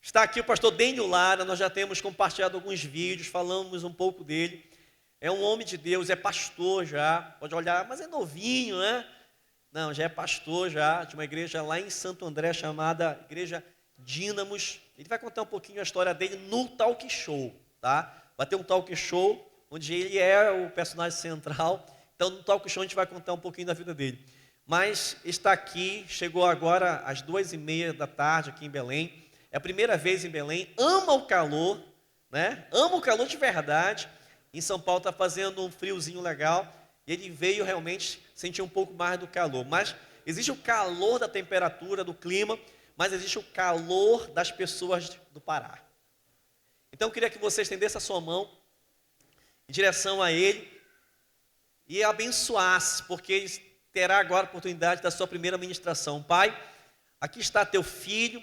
Está aqui o pastor Dênio Lara, nós já temos compartilhado alguns vídeos, falamos um pouco dele. É um homem de Deus, é pastor já, pode olhar, mas é novinho, né? Não, já é pastor já, de uma igreja lá em Santo André, chamada Igreja Dínamos. Ele vai contar um pouquinho a história dele no talk show, tá? Vai ter um talk show, onde ele é o personagem central. Então, no talk show a gente vai contar um pouquinho da vida dele. Mas está aqui, chegou agora às 2h30 da tarde aqui em Belém. É a primeira vez em Belém, ama o calor, né? Ama o calor de verdade. Em São Paulo está fazendo um friozinho legal. E ele veio realmente sentir um pouco mais do calor. Mas existe o calor da temperatura, do clima, mas existe o calor das pessoas do Pará. Então eu queria que você estendesse a sua mão em direção a ele e abençoasse, porque ele terá agora a oportunidade da sua primeira ministração. Pai, aqui está teu filho.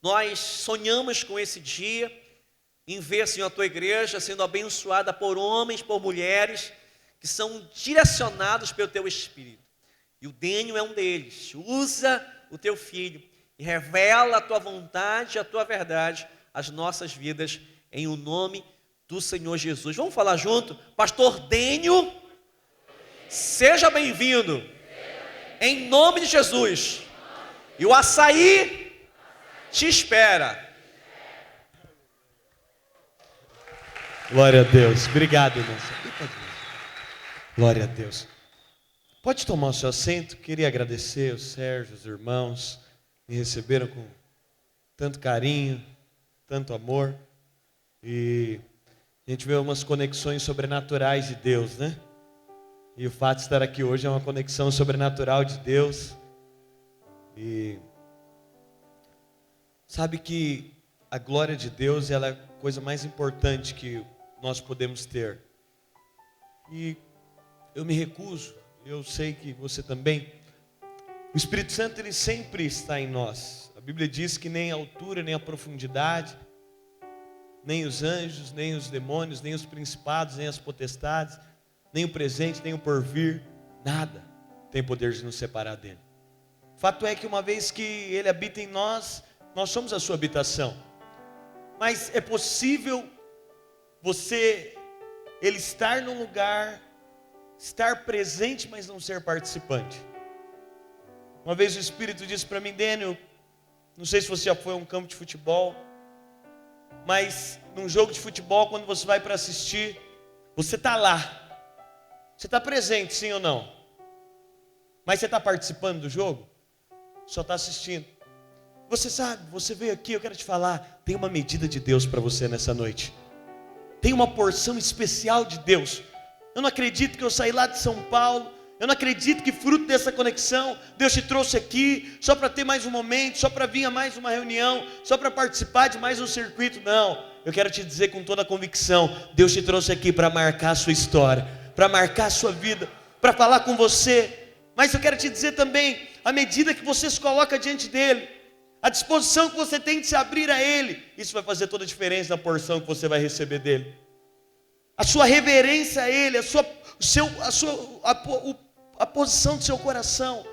Nós sonhamos com esse dia, em ver, Senhor, a tua igreja sendo abençoada por homens, por mulheres, que são direcionados pelo teu Espírito. E o Dênio é um deles. Usa o teu filho e revela a tua vontade, a tua verdade, às nossas vidas, em o nome do Senhor Jesus. Vamos falar junto? Pastor Dênio, seja bem-vindo, em nome de Jesus. E o açaí te espera. Glória a Deus. Obrigado, irmão. Glória a Deus. Pode tomar o seu assento. Queria agradecer o Sérgio, os irmãos, me receberam com tanto carinho, tanto amor. E a gente vê umas conexões sobrenaturais de Deus, né? E o fato de estar aqui hoje é uma conexão sobrenatural de Deus. E sabe que a glória de Deus, ela é a coisa mais importante que nós podemos ter. E eu me recuso, eu sei que você também. O Espírito Santo, ele sempre está em nós. A Bíblia diz que nem a altura, nem a profundidade, nem os anjos, nem os demônios, nem os principados, nem as potestades, nem o presente, nem o porvir, nada tem poder de nos separar dele. O fato é que uma vez que ele habita em nós, nós somos a sua habitação. Mas é possível ele estar num lugar, estar presente, mas não ser participante. Uma vez o Espírito disse para mim: Dênio, não sei se você já foi a um campo de futebol, mas num jogo de futebol, quando você vai para assistir, você está lá. Você está presente, sim ou não? Mas você está participando do jogo? Só está assistindo. Você sabe, você veio aqui, eu quero te falar, tem uma medida de Deus para você nessa noite. Tem uma porção especial de Deus. Eu não acredito que eu saí lá de São Paulo, eu não acredito que fruto dessa conexão, Deus te trouxe aqui, só para ter mais um momento, só para vir a mais uma reunião, só para participar de mais um circuito. Não, eu quero te dizer com toda a convicção, Deus te trouxe aqui para marcar a sua história, para marcar a sua vida, para falar com você. Mas eu quero te dizer também, à medida que você se coloca diante dele, a disposição que você tem de se abrir a ele, isso vai fazer toda a diferença na porção que você vai receber dele. A sua reverência a ele, a posição do seu coração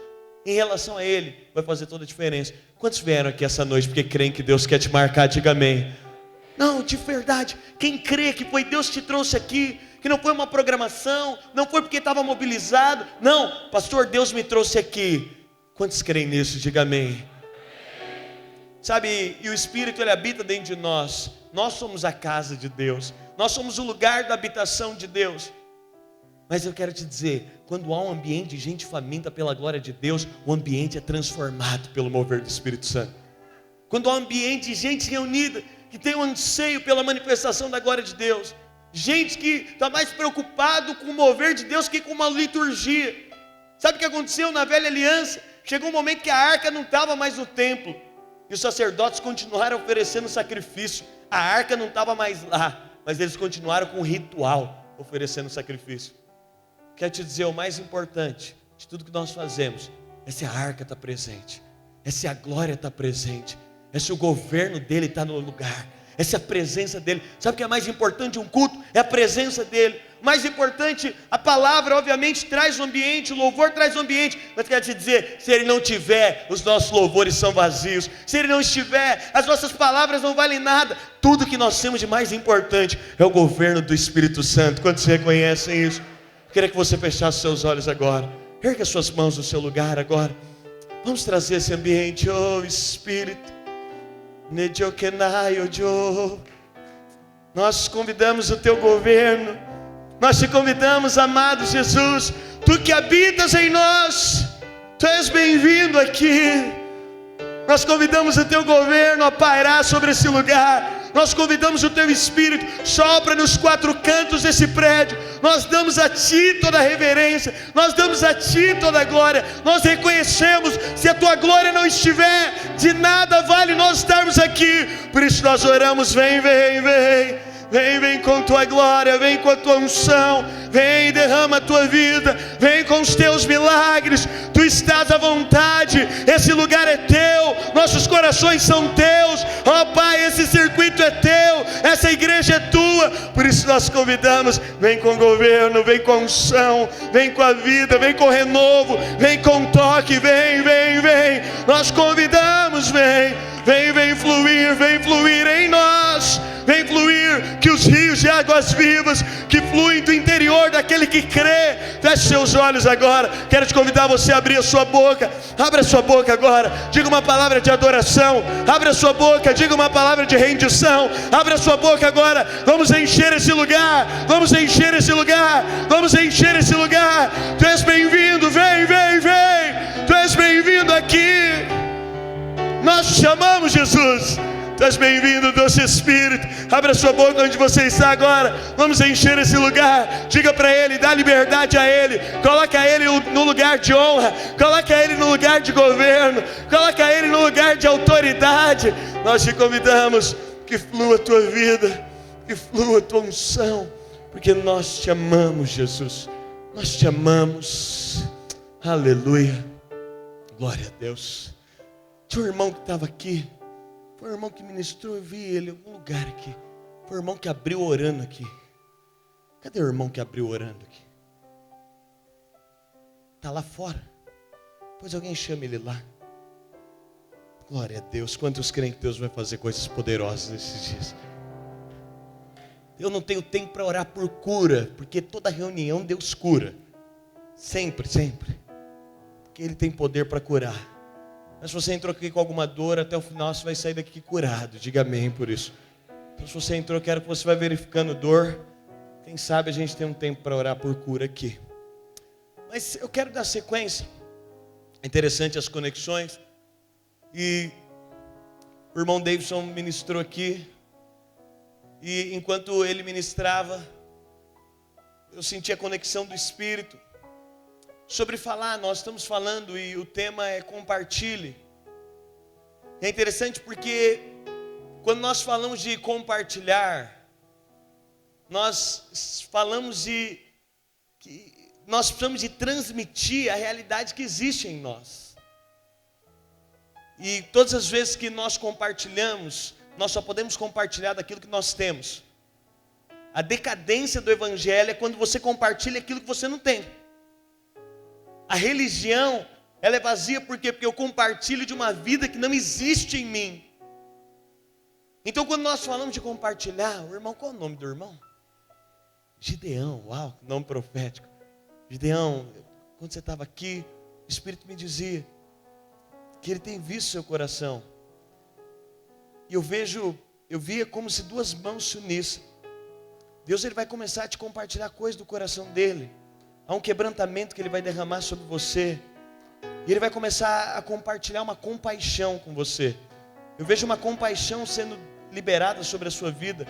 em relação a ele, vai fazer toda a diferença. Quantos vieram aqui essa noite porque creem que Deus quer te marcar? Diga amém. Não, de verdade, quem crê que foi Deus que te trouxe aqui, que não foi uma programação, não foi porque estava mobilizado, não, pastor, Deus me trouxe aqui. Quantos creem nisso? Diga amém. Sabe, e o Espírito, ele habita dentro de nós. Nós somos a casa de Deus, nós somos o lugar da habitação de Deus. Mas eu quero te dizer, quando há um ambiente de gente faminta pela glória de Deus, o ambiente é transformado pelo mover do Espírito Santo. Quando há um ambiente de gente reunida, que tem um anseio pela manifestação da glória de Deus, gente que está mais preocupado com o mover de Deus que com uma liturgia. Sabe o que aconteceu na velha aliança? Chegou um momento que a arca não estava mais no templo, e os sacerdotes continuaram oferecendo sacrifício. A arca não estava mais lá, mas eles continuaram com o ritual, oferecendo sacrifício. Quero te dizer, o mais importante de tudo que nós fazemos é se a arca está presente, é se a glória está presente, é se o governo dele está no lugar, essa é a presença dEle. Sabe o que é mais importante de um culto? É a presença dEle. Mais importante, a palavra obviamente traz o ambiente, o louvor traz o ambiente, mas quero te dizer, se Ele não tiver, os nossos louvores são vazios. Se Ele não estiver, as nossas palavras não valem nada. Tudo que nós temos de mais importante é o governo do Espírito Santo. Quantos reconhecem isso? Eu queria que você fechasse seus olhos agora, erga suas mãos no seu lugar agora. Vamos trazer esse ambiente, oh Espírito. Nós convidamos o teu governo, nós te convidamos, amado Jesus, tu que habitas em nós, tu és bem-vindo aqui. Nós convidamos o teu governo a pairar sobre esse lugar. Nós convidamos o teu Espírito, sopra nos quatro cantos desse prédio. Nós damos a ti toda a reverência, nós damos a ti toda a glória. Nós reconhecemos, se a tua glória não estiver, de nada vale nós estarmos aqui. Por isso nós oramos, vem, vem, vem. Vem com tua glória, vem com a tua unção, vem, derrama a tua vida, vem com os teus milagres. Tu estás à vontade, esse lugar é teu, nossos corações são teus, ó Pai, esse circuito é teu, essa igreja é tua. Por isso nós convidamos, vem com o governo, vem com a unção, vem com a vida, vem com o renovo, vem com o toque, vem, vem, vem. Nós convidamos, vem, vem, vem fluir em nós. Vem fluir, que os rios de águas vivas que fluem do interior daquele que crê. Feche seus olhos agora. Quero te convidar você a abrir a sua boca. Abra a sua boca agora. Diga uma palavra de adoração. Abra a sua boca. Diga uma palavra de rendição. Abra a sua boca agora. Vamos encher esse lugar. Vamos encher esse lugar. Vamos encher esse lugar. Tu és bem-vindo. Vem, vem, vem. Tu és bem-vindo aqui. Nós te chamamos, Jesus. Tu és bem-vindo, doce Espírito. Abra sua boca onde você está agora. Vamos encher esse lugar. Diga para Ele, dá liberdade a Ele. Coloca Ele no lugar de honra. Coloca Ele no lugar de governo. Coloca Ele no lugar de autoridade. Nós te convidamos, que flua a tua vida, que flua a tua unção, porque nós te amamos, Jesus. Nós te amamos. Aleluia. Glória a Deus. Tinha um irmão que estava aqui. Foi um irmão que ministrou, eu vi ele em algum lugar aqui. Foi um irmão que abriu orando aqui. Cadê o irmão que abriu orando aqui? Está lá fora. Pois alguém chama ele lá. Glória a Deus. Quantos creem que Deus vai fazer coisas poderosas nesses dias? Eu não tenho tempo para orar por cura, porque toda reunião Deus cura. Sempre, sempre. Porque Ele tem poder para curar. Mas se você entrou aqui com alguma dor, até o final você vai sair daqui curado. Diga amém por isso. Então se você entrou, quero que você vá verificando dor. Quem sabe a gente tem um tempo para orar por cura aqui. Mas eu quero dar sequência. É interessante as conexões. E o irmão Davidson ministrou aqui. E enquanto ele ministrava, eu senti a conexão do Espírito. Sobre falar, nós estamos falando e o tema é compartilhe. É interessante porque quando nós falamos de compartilhar, nós falamos de que nós precisamos de transmitir a realidade que existe em nós. E todas as vezes que nós compartilhamos, nós só podemos compartilhar daquilo que nós temos. A decadência do evangelho é quando você compartilha aquilo que você não tem. A religião, ela é vazia por quê? Porque eu compartilho de uma vida que não existe em mim. Então quando nós falamos de compartilhar, o irmão, qual é o nome do irmão? Gideão, uau, nome profético. Gideão, quando você estava aqui, o Espírito me dizia que Ele tem visto seu coração. E eu via como se duas mãos se unissem. Deus, Ele vai começar a te compartilhar coisas do coração dEle. Há um quebrantamento que Ele vai derramar sobre você. E Ele vai começar a compartilhar uma compaixão com você. Eu vejo uma compaixão sendo liberada sobre a sua vida.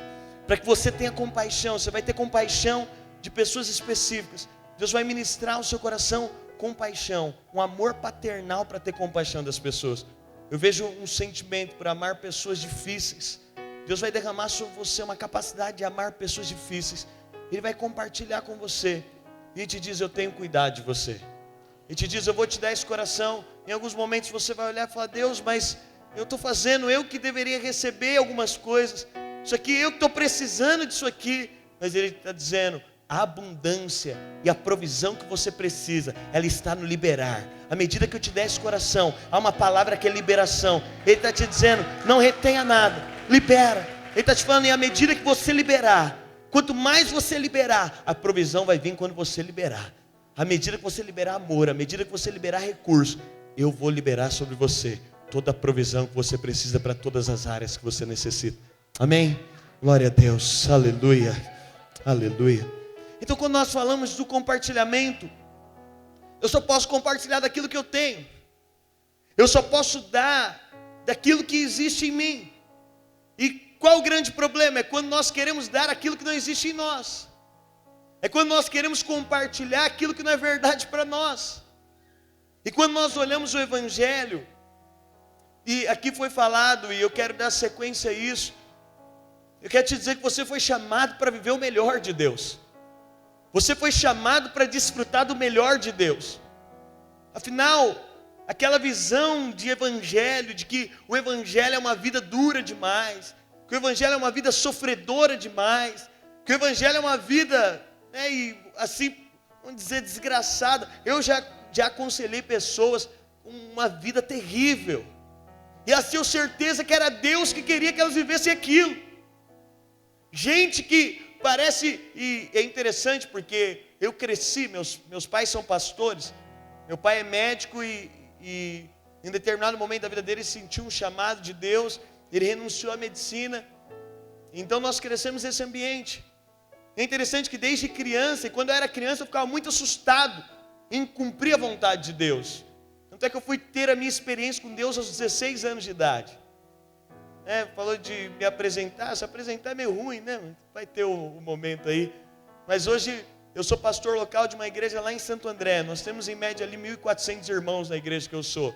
Para que você tenha compaixão, você vai ter compaixão de pessoas específicas. Deus vai ministrar ao seu coração compaixão, um amor paternal para ter compaixão das pessoas. Eu vejo um sentimento por amar pessoas difíceis. Deus vai derramar sobre você uma capacidade de amar pessoas difíceis. Ele vai compartilhar com você. E te diz, eu tenho cuidado de você. E te diz, eu vou te dar esse coração. Em alguns momentos você vai olhar e falar, Deus, mas eu estou fazendo, eu que deveria receber algumas coisas. Isso aqui eu que estou precisando disso aqui. Mas Ele está dizendo, a abundância e a provisão que você precisa, ela está no liberar. À medida que eu te der esse coração, há uma palavra que é liberação. Ele está te dizendo, não retenha nada, libera. Ele está te falando, e à medida que você liberar, quanto mais você liberar, a provisão vai vir quando você liberar. À medida que você liberar amor, à medida que você liberar recurso, eu vou liberar sobre você toda a provisão que você precisa para todas as áreas que você necessita. Amém? Glória a Deus, aleluia, aleluia. Então quando nós falamos do compartilhamento, eu só posso compartilhar daquilo que eu tenho. Eu só posso dar daquilo que existe em mim. E qual o grande problema? É quando nós queremos dar aquilo que não existe em nós. É quando nós queremos compartilhar aquilo que não é verdade para nós. E quando nós olhamos o Evangelho, e aqui foi falado, e eu quero dar sequência a isso, eu quero te dizer que você foi chamado para viver o melhor de Deus. Você foi chamado para desfrutar do melhor de Deus. Afinal, aquela visão de Evangelho, de que o Evangelho é uma vida dura demais, que o Evangelho é uma vida sofredora demais, que o Evangelho é uma vida, e assim, vamos dizer, desgraçada. Eu já aconselhei pessoas com uma vida terrível, e elas tinham certeza que era Deus que queria que elas vivessem aquilo. Gente que parece, e é interessante porque eu cresci, meus pais são pastores, meu pai é médico e em determinado momento da vida dele ele sentiu um chamado de Deus, ele renunciou à medicina, então nós crescemos nesse ambiente. É interessante que desde criança, e quando eu era criança eu ficava muito assustado em cumprir a vontade de Deus. Tanto é que eu fui ter a minha experiência com Deus aos 16 anos de idade. Falou de me apresentar, se apresentar é meio ruim, né? Vai ter o momento aí. Mas hoje eu sou pastor local de uma igreja lá em Santo André. Nós temos em média ali 1.400 irmãos na igreja que eu sou.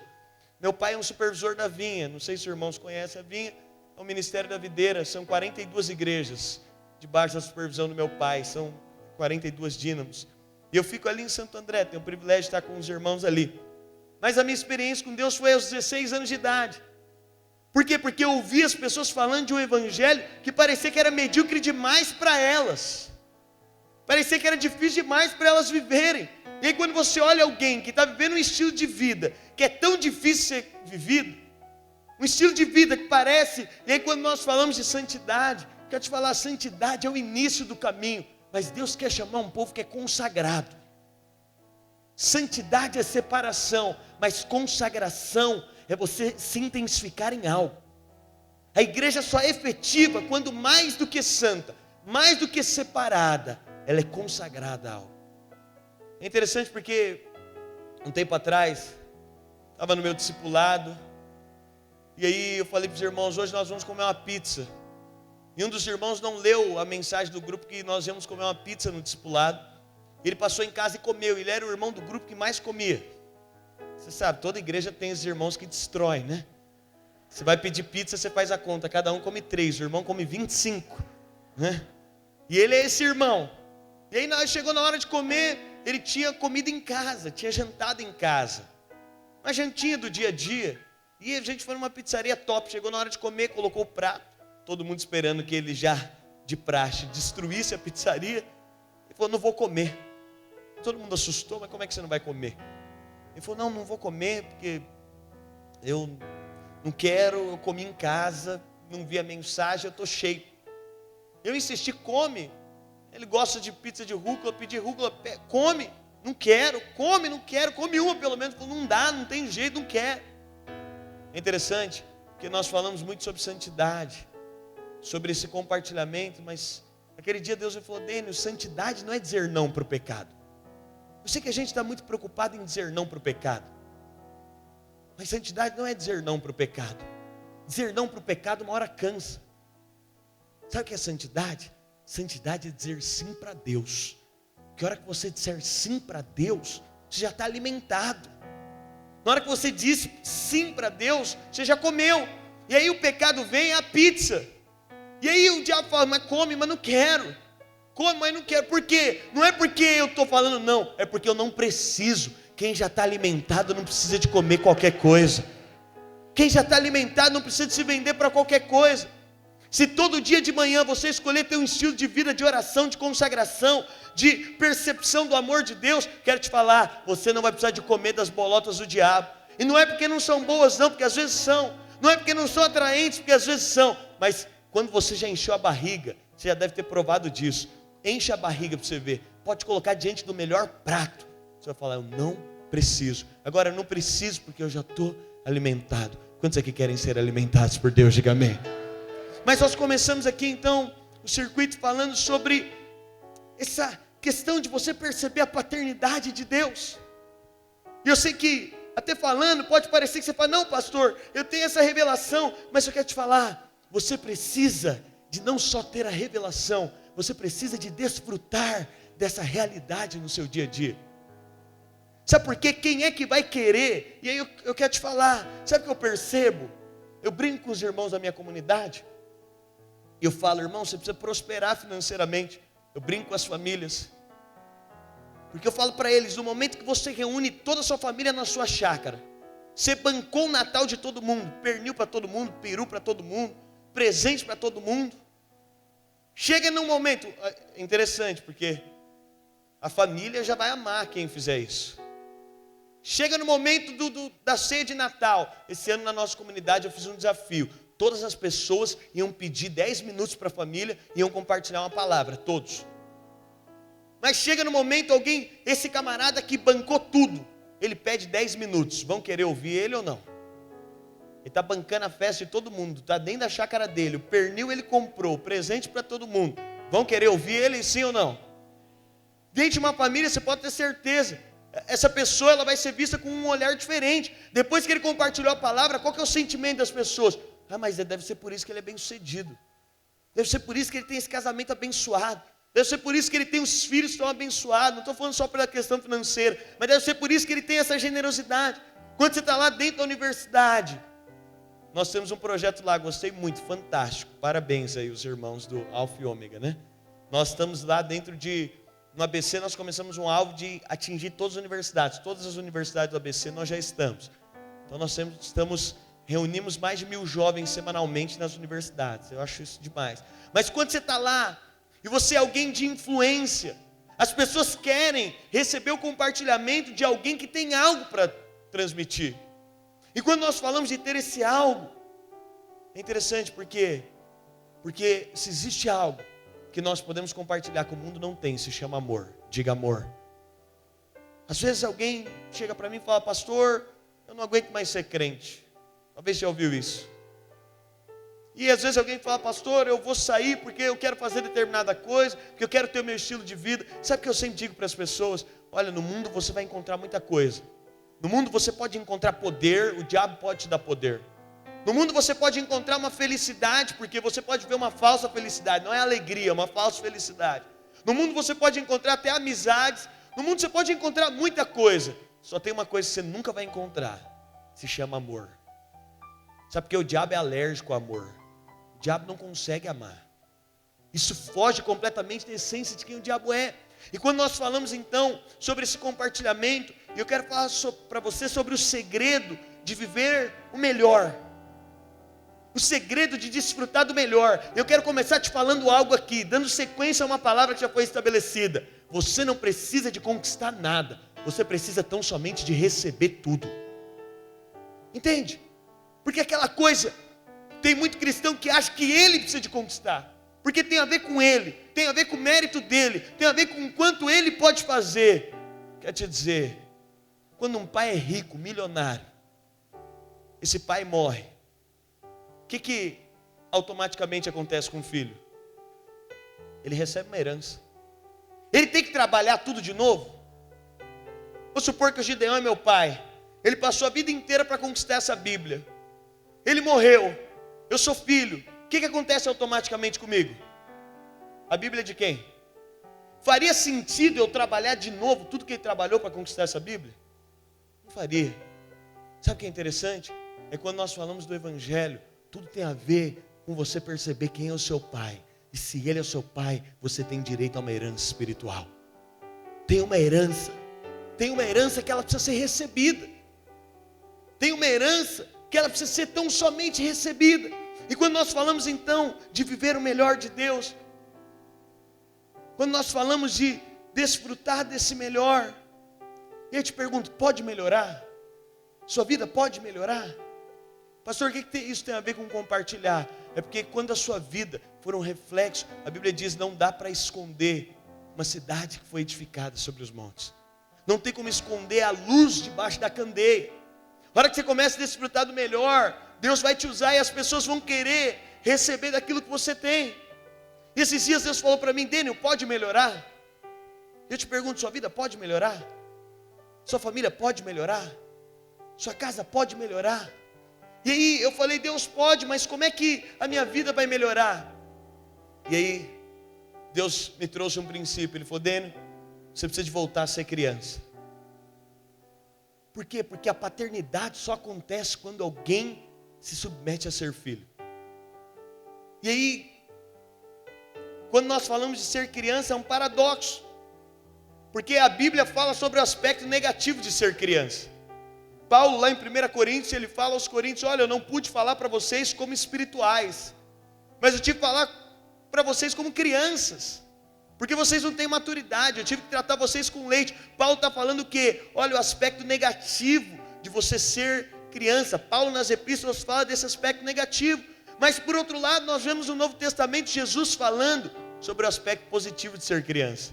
Meu pai é um supervisor da vinha, não sei se os irmãos conhecem a vinha, é o Ministério da Videira, são 42 igrejas debaixo da supervisão do meu pai, são 42 dínamos. E eu fico ali em Santo André, tenho o privilégio de estar com os irmãos ali. Mas a minha experiência com Deus foi aos 16 anos de idade. Por quê? Porque eu ouvi as pessoas falando de um evangelho que parecia que era medíocre demais para elas. Parecia que era difícil demais para elas viverem. E aí quando você olha alguém que está vivendo um estilo de vida que é tão difícil ser vivido, um estilo de vida que parece, e aí quando nós falamos de santidade, quero te falar, a santidade é o início do caminho, mas Deus quer chamar um povo que é consagrado. Santidade é separação, mas consagração é você se intensificar em algo. A igreja só é efetiva quando mais do que santa, mais do que separada, ela é consagrada a algo. É interessante porque um tempo atrás, estava no meu discipulado, e aí eu falei para os irmãos, hoje nós vamos comer uma pizza. E um dos irmãos não leu a mensagem do grupo que nós íamos comer uma pizza no discipulado. Ele passou em casa e comeu, ele era o irmão do grupo que mais comia. Você sabe, toda igreja tem esses irmãos que destroem, né? Você vai pedir pizza, você faz a conta, cada um come 3, o irmão come 25, né? E ele é esse irmão. E aí chegou na hora de comer, ele tinha comido em casa, tinha jantado em casa. Uma jantinha do dia a dia. E a gente foi numa pizzaria top, chegou na hora de comer, colocou o prato, todo mundo esperando que ele já, de praxe, destruísse a pizzaria. Ele falou, não vou comer. Todo mundo assustou, mas como é que você não vai comer? Ele falou, não vou comer, porque eu não quero, eu comi em casa, não vi a mensagem, eu estou cheio. Eu insisti, come. Ele gosta de pizza de rúcula, eu pedi rúcula, come. Não quero, come uma pelo menos. Ele falou, não dá, não tem jeito, não quer. É interessante, porque nós falamos muito sobre santidade, sobre esse compartilhamento, mas aquele dia Deus me falou, Dênio, santidade não é dizer não para o pecado. Eu sei que a gente está muito preocupado em dizer não para o pecado, mas santidade não é dizer não para o pecado. Dizer não para o pecado uma hora cansa. Sabe o que é santidade? Santidade é dizer sim para Deus. Que hora que você disser sim para Deus, você já está alimentado. Na hora que você diz sim para Deus, você já comeu. E aí o pecado vem, é a pizza. E aí o diabo fala, mas come, mas não quero. Come, mas não quero. Por quê? Não é porque eu estou falando não, é porque eu não preciso. Quem já está alimentado não precisa de comer qualquer coisa. Quem já está alimentado não precisa de se vender para qualquer coisa. Se todo dia de manhã você escolher ter um estilo de vida de oração, de consagração, de percepção do amor de Deus, quero te falar, você não vai precisar de comer das bolotas do diabo. E não é porque não são boas não, porque às vezes são. Não é porque não são atraentes, porque às vezes são. Mas quando você já encheu a barriga, você já deve ter provado disso. Enche a barriga para você ver. Pode colocar diante do melhor prato. Você vai falar, eu não preciso. Agora eu não preciso porque eu já estou alimentado. Quantos aqui querem ser alimentados por Deus? Diga amém. Mas nós começamos aqui então o circuito falando sobre essa questão de você perceber a paternidade de Deus. E eu sei que até falando pode parecer que você fala, não pastor, eu tenho essa revelação, mas eu quero te falar, você precisa de não só ter a revelação, você precisa de desfrutar dessa realidade no seu dia a dia. Sabe por quê? Quem é que vai querer? E aí eu quero te falar, sabe o que eu percebo? Eu brinco com os irmãos da minha comunidade, e eu falo, irmão, você precisa prosperar financeiramente. Eu brinco com as famílias, porque eu falo para eles, no momento que você reúne toda a sua família na sua chácara, você bancou o Natal de todo mundo, pernil para todo mundo, peru para todo mundo, presente para todo mundo, chega num momento, interessante, porque a família já vai amar quem fizer isso. Chega no momento da ceia de Natal, esse ano na nossa comunidade eu fiz um desafio, todas as pessoas iam pedir 10 minutos para a família, iam compartilhar uma palavra, todos. Mas chega no momento alguém, esse camarada que bancou tudo, ele pede 10 minutos, vão querer ouvir ele ou não? Ele está bancando a festa de todo mundo, está dentro da chácara dele, o pernil ele comprou, presente para todo mundo, vão querer ouvir ele sim ou não? Dentro de uma família você pode ter certeza, essa pessoa ela vai ser vista com um olhar diferente, depois que ele compartilhou a palavra, qual que é o sentimento das pessoas? Ah, mas deve ser por isso que ele é bem sucedido, deve ser por isso que ele tem esse casamento abençoado, deve ser por isso que ele tem os filhos tão abençoados, não estou falando só pela questão financeira, mas deve ser por isso que ele tem essa generosidade. Quando você está lá dentro da universidade, nós temos um projeto lá, gostei muito, fantástico, parabéns aí os irmãos do Alfa e Ômega, né? Nós estamos lá dentro no ABC nós começamos um alvo de atingir todas as universidades do ABC nós já estamos. Então nós reunimos mais de 1000 jovens semanalmente nas universidades, eu acho isso demais. Mas quando você está lá, e você é alguém de influência, as pessoas querem receber o compartilhamento de alguém que tem algo para transmitir. E quando nós falamos de ter esse algo, é interessante porque se existe algo que nós podemos compartilhar que o mundo não tem, se chama amor. Diga amor. Às vezes alguém chega para mim e fala, pastor, eu não aguento mais ser crente. Talvez você já ouviu isso. E às vezes alguém fala, pastor, eu vou sair porque eu quero fazer determinada coisa, porque eu quero ter o meu estilo de vida. Sabe o que eu sempre digo para as pessoas? Olha, no mundo você vai encontrar muita coisa. No mundo você pode encontrar poder, o diabo pode te dar poder. No mundo você pode encontrar uma felicidade, porque você pode ver uma falsa felicidade, não é alegria, é uma falsa felicidade. No mundo você pode encontrar até amizades, no mundo você pode encontrar muita coisa. Só tem uma coisa que você nunca vai encontrar, se chama amor. Sabe porque o diabo é alérgico ao amor. O diabo não consegue amar. Isso foge completamente da essência de quem o diabo é. E quando nós falamos então sobre esse compartilhamento, eu quero falar para você sobre o segredo de viver o melhor. O segredo de desfrutar do melhor. Eu quero começar te falando algo aqui, dando sequência a uma palavra que já foi estabelecida. Você não precisa de conquistar nada. Você precisa tão somente de receber tudo. Entende? Porque aquela coisa, tem muito cristão que acha que ele precisa de conquistar. Porque tem a ver com ele, tem a ver com o mérito dele, tem a ver com o quanto ele pode fazer. Quer te dizer, quando um pai é rico, milionário, esse pai morre, o que automaticamente acontece com o filho? Ele recebe uma herança. Ele tem que trabalhar tudo de novo? Vou supor que o Gideão é meu pai. Ele passou a vida inteira para conquistar essa Bíblia. Ele morreu. Eu sou filho. O que acontece automaticamente comigo? A Bíblia é de quem? Faria sentido eu trabalhar de novo tudo que ele trabalhou para conquistar essa Bíblia? Não faria. Sabe o que é interessante? É quando nós falamos do Evangelho, tudo tem a ver com você perceber quem é o seu pai. E se ele é o seu pai, você tem direito a uma herança espiritual. Tem uma herança que ela precisa ser recebida. Tem uma herança que ela precisa ser tão somente recebida. E quando nós falamos então de viver o melhor de Deus, quando nós falamos de desfrutar desse melhor, e eu te pergunto, pode melhorar? Sua vida pode melhorar? Pastor, o que isso tem a ver com compartilhar? É porque quando a sua vida for um reflexo, a Bíblia diz, não dá para esconder uma cidade que foi edificada sobre os montes. Não tem como esconder a luz debaixo da candeia. Na hora que você começa a desfrutar do melhor, Deus vai te usar e as pessoas vão querer receber daquilo que você tem. E esses dias Deus falou para mim, Daniel, pode melhorar? Eu te pergunto, sua vida pode melhorar? Sua família pode melhorar? Sua casa pode melhorar? E aí eu falei, Deus pode, mas como é que a minha vida vai melhorar? E aí Deus me trouxe um princípio, Ele falou, Daniel, você precisa de voltar a ser criança. Por quê? Porque a paternidade só acontece quando alguém se submete a ser filho. E aí, quando nós falamos de ser criança, é um paradoxo. Porque a Bíblia fala sobre o aspecto negativo de ser criança. Paulo, lá em 1 Coríntios, ele fala aos coríntios, olha, eu não pude falar para vocês como espirituais, mas eu tive que falar para vocês como crianças, porque vocês não têm maturidade, eu tive que tratar vocês com leite. Paulo está falando o quê? Olha, o aspecto negativo de você ser criança. Paulo nas epístolas fala desse aspecto negativo, mas por outro lado, nós vemos no Novo Testamento Jesus falando sobre o aspecto positivo de ser criança.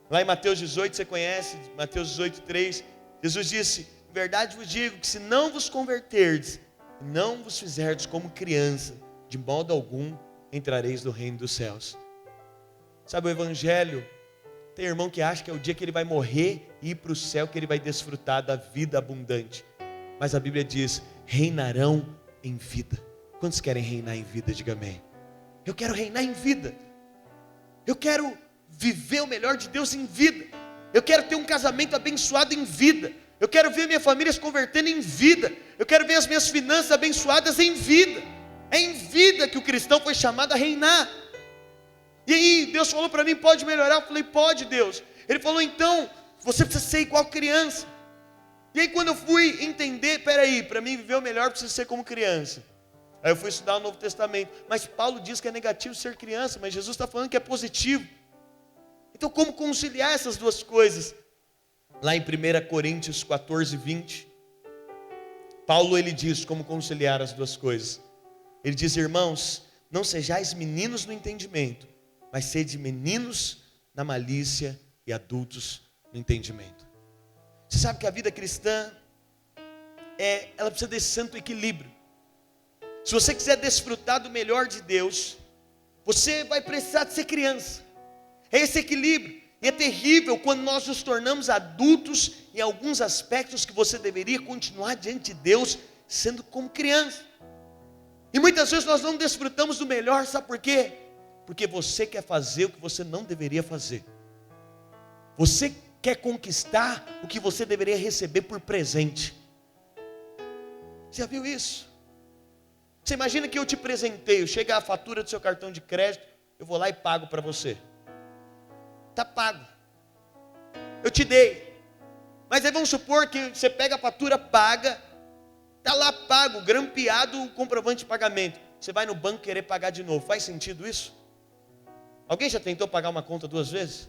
Lá em Mateus 18, você conhece, Mateus 18, 3, Jesus disse, em verdade vos digo que se não vos converterdes, não vos fizerdes como criança, de modo algum entrareis no reino dos céus. Sabe o evangelho, tem irmão que acha que é o dia que ele vai morrer e ir para o céu, que ele vai desfrutar da vida abundante. Mas a Bíblia diz, reinarão em vida. Quantos querem reinar em vida? Diga amém. Eu quero reinar em vida. Eu quero viver o melhor de Deus em vida. Eu quero ter um casamento abençoado em vida. Eu quero ver minha família se convertendo em vida. Eu quero ver as minhas finanças abençoadas em vida. É em vida que o cristão foi chamado a reinar. E aí Deus falou para mim, pode melhorar? Eu falei, pode, Deus. Ele falou, então, você precisa ser igual criança. E aí quando eu fui entender, peraí, para mim viver o melhor precisa ser como criança. Aí eu fui estudar o Novo Testamento. Mas Paulo diz que é negativo ser criança, mas Jesus está falando que é positivo. Então como conciliar essas duas coisas? Lá em 1 Coríntios 14, 20, Paulo ele diz como conciliar as duas coisas. Ele diz, irmãos, não sejais meninos no entendimento, mas sede meninos na malícia e adultos no entendimento. Você sabe que a vida cristã, ela precisa desse santo equilíbrio. Se você quiser desfrutar do melhor de Deus, você vai precisar de ser criança. É esse equilíbrio. E é terrível quando nós nos tornamos adultos em alguns aspectos que você deveria continuar diante de Deus sendo como criança. E muitas vezes nós não desfrutamos do melhor, sabe por quê? Porque você quer fazer o que você não deveria fazer. Você quer conquistar o que você deveria receber por presente. Você já viu isso? Você imagina que eu te presenteio, chega a fatura do seu cartão de crédito, eu vou lá e pago para você. Está pago. Eu te dei. Mas aí vamos supor que você pega a fatura, paga, está lá pago, grampeado o comprovante de pagamento. Você vai no banco querer pagar de novo. Faz sentido isso? Alguém já tentou pagar uma conta 2 vezes?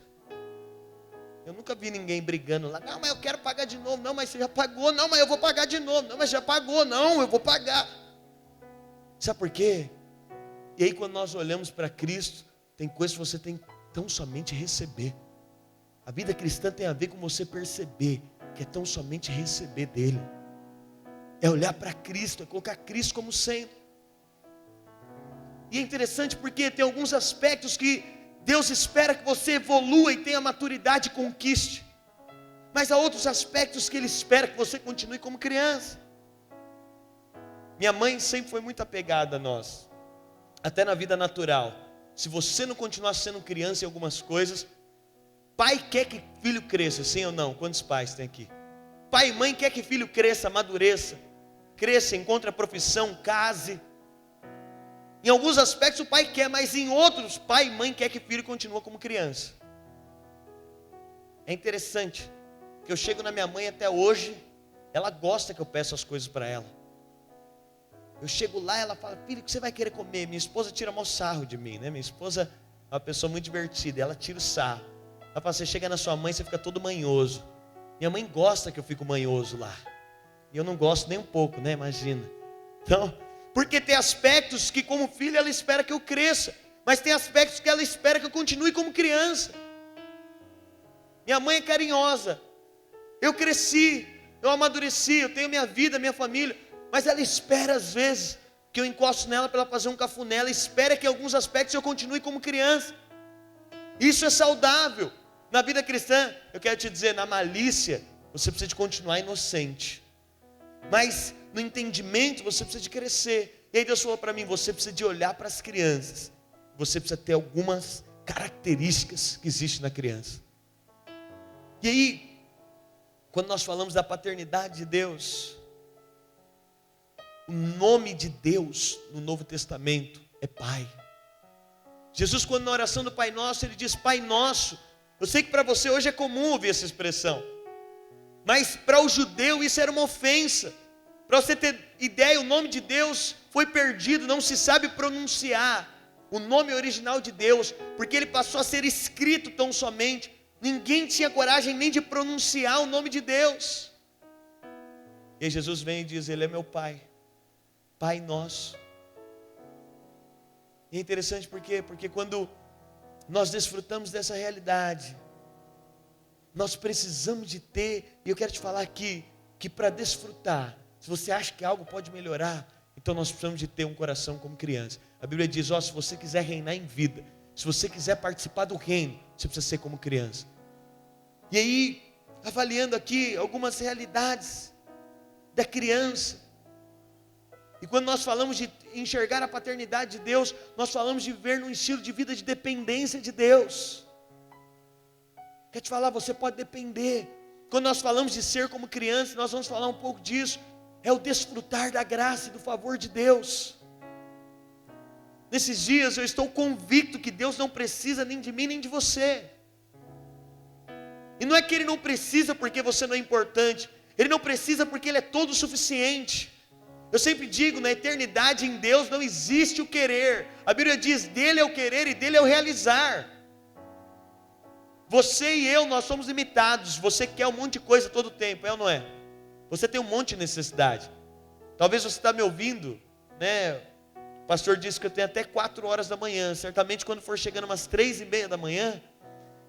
Eu nunca vi ninguém brigando lá. Não, mas eu quero pagar de novo. Não, mas você já pagou. Não, mas eu vou pagar de novo. Não, mas já pagou. Não, eu vou pagar. Sabe por quê? E aí quando nós olhamos para Cristo, tem coisas que você tem tão somente receber. A vida cristã tem a ver com você perceber que é tão somente receber dele. É olhar para Cristo, é colocar Cristo como centro. E é interessante porque tem alguns aspectos que Deus espera que você evolua e tenha maturidade e conquiste. Mas há outros aspectos que Ele espera que você continue como criança. Minha mãe sempre foi muito apegada a nós, até na vida natural. Se você não continuar sendo criança em algumas coisas, pai quer que filho cresça, sim ou não? Quantos pais tem aqui? Pai e mãe quer que filho cresça, amadureça, cresça, encontre a profissão, case. Em alguns aspectos o pai quer, mas em outros, pai e mãe quer que filho continue como criança. É interessante, que eu chego na minha mãe até hoje, ela gosta que eu peço as coisas para ela. Eu chego lá, ela fala, filho, o que você vai querer comer? Minha esposa tira maior sarro de mim, né? Minha esposa é uma pessoa muito divertida, ela tira o sarro. Ela fala, você chega na sua mãe, você fica todo manhoso. Minha mãe gosta que eu fico manhoso lá. E eu não gosto nem um pouco, né? Imagina. Então, porque tem aspectos que como filho ela espera que eu cresça. Mas tem aspectos que ela espera que eu continue como criança. Minha mãe é carinhosa. Eu cresci, eu amadureci, eu tenho minha vida, minha família. Mas ela espera às vezes que eu encosto nela para ela fazer um cafuné. Ela espera que em alguns aspectos eu continue como criança. Isso é saudável. Na vida cristã, eu quero te dizer, na malícia, você precisa de continuar inocente. Mas no entendimento, você precisa de crescer. E aí Deus falou para mim, você precisa de olhar para as crianças. Você precisa ter algumas características que existem na criança. E aí, quando nós falamos da paternidade de Deus, o nome de Deus no Novo Testamento é Pai. Jesus, quando na oração do Pai Nosso, ele diz Pai Nosso. Eu sei que para você hoje é comum ouvir essa expressão, mas para o judeu isso era uma ofensa. Para você ter ideia, o nome de Deus foi perdido, não se sabe pronunciar o nome original de Deus, porque ele passou a ser escrito tão somente. Ninguém tinha coragem nem de pronunciar o nome de Deus. E aí Jesus vem e diz, Ele é meu Pai, Pai Nosso. E é interessante porque quando nós desfrutamos dessa realidade, nós precisamos de ter, e eu quero te falar aqui, que para desfrutar, se você acha que algo pode melhorar, então nós precisamos de ter um coração como criança. A Bíblia diz, se você quiser reinar em vida, se você quiser participar do reino, você precisa ser como criança. E aí, avaliando aqui algumas realidades da criança, e quando nós falamos de enxergar a paternidade de Deus, nós falamos de viver num estilo de vida de dependência de Deus. Quer te falar, você pode depender. Quando nós falamos de ser como criança, nós vamos falar um pouco disso. É o desfrutar da graça e do favor de Deus. Nesses dias eu estou convicto que Deus não precisa nem de mim nem de você. E não é que Ele não precisa porque você não é importante. Ele não precisa porque Ele é todo suficiente. Eu sempre digo, na eternidade em Deus não existe o querer. A Bíblia diz, dele é o querer e dele é o realizar. Você e eu, nós somos limitados. Você quer um monte de coisa todo o tempo, é ou não é? Você tem um monte de necessidade. Talvez você está me ouvindo, né? O pastor disse que eu tenho até 4 horas da manhã. Certamente quando for chegando umas 3:30 da manhã,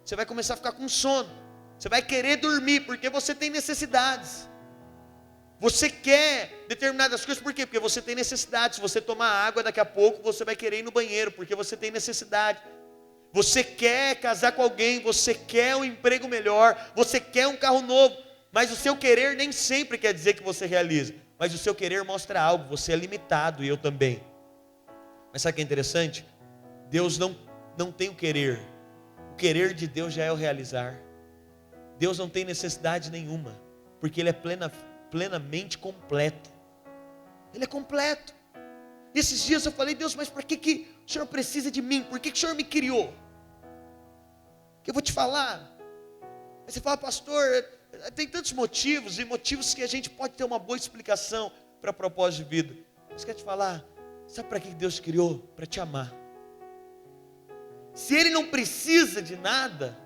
você vai começar a ficar com sono. Você vai querer dormir, porque você tem necessidades. Você quer determinadas coisas, por quê? Porque você tem necessidade. Se você tomar água, daqui a pouco você vai querer ir no banheiro, porque você tem necessidade. Você quer casar com alguém, você quer um emprego melhor, você quer um carro novo, mas o seu querer nem sempre quer dizer que você realiza. Mas o seu querer mostra algo, você é limitado e eu também. Mas sabe o que é interessante? Deus não tem o querer de Deus já é o realizar. Deus não tem necessidade nenhuma, porque Ele é plenamente completo. Ele é completo. E esses dias eu falei, Deus, mas por que o Senhor precisa de mim? Por que o Senhor me criou? Que eu vou te falar. Aí você fala, pastor, tem tantos motivos, e motivos que a gente pode ter uma boa explicação para propósito de vida. Mas quero te falar, sabe para que Deus te criou? Para te amar. Se Ele não precisa de nada,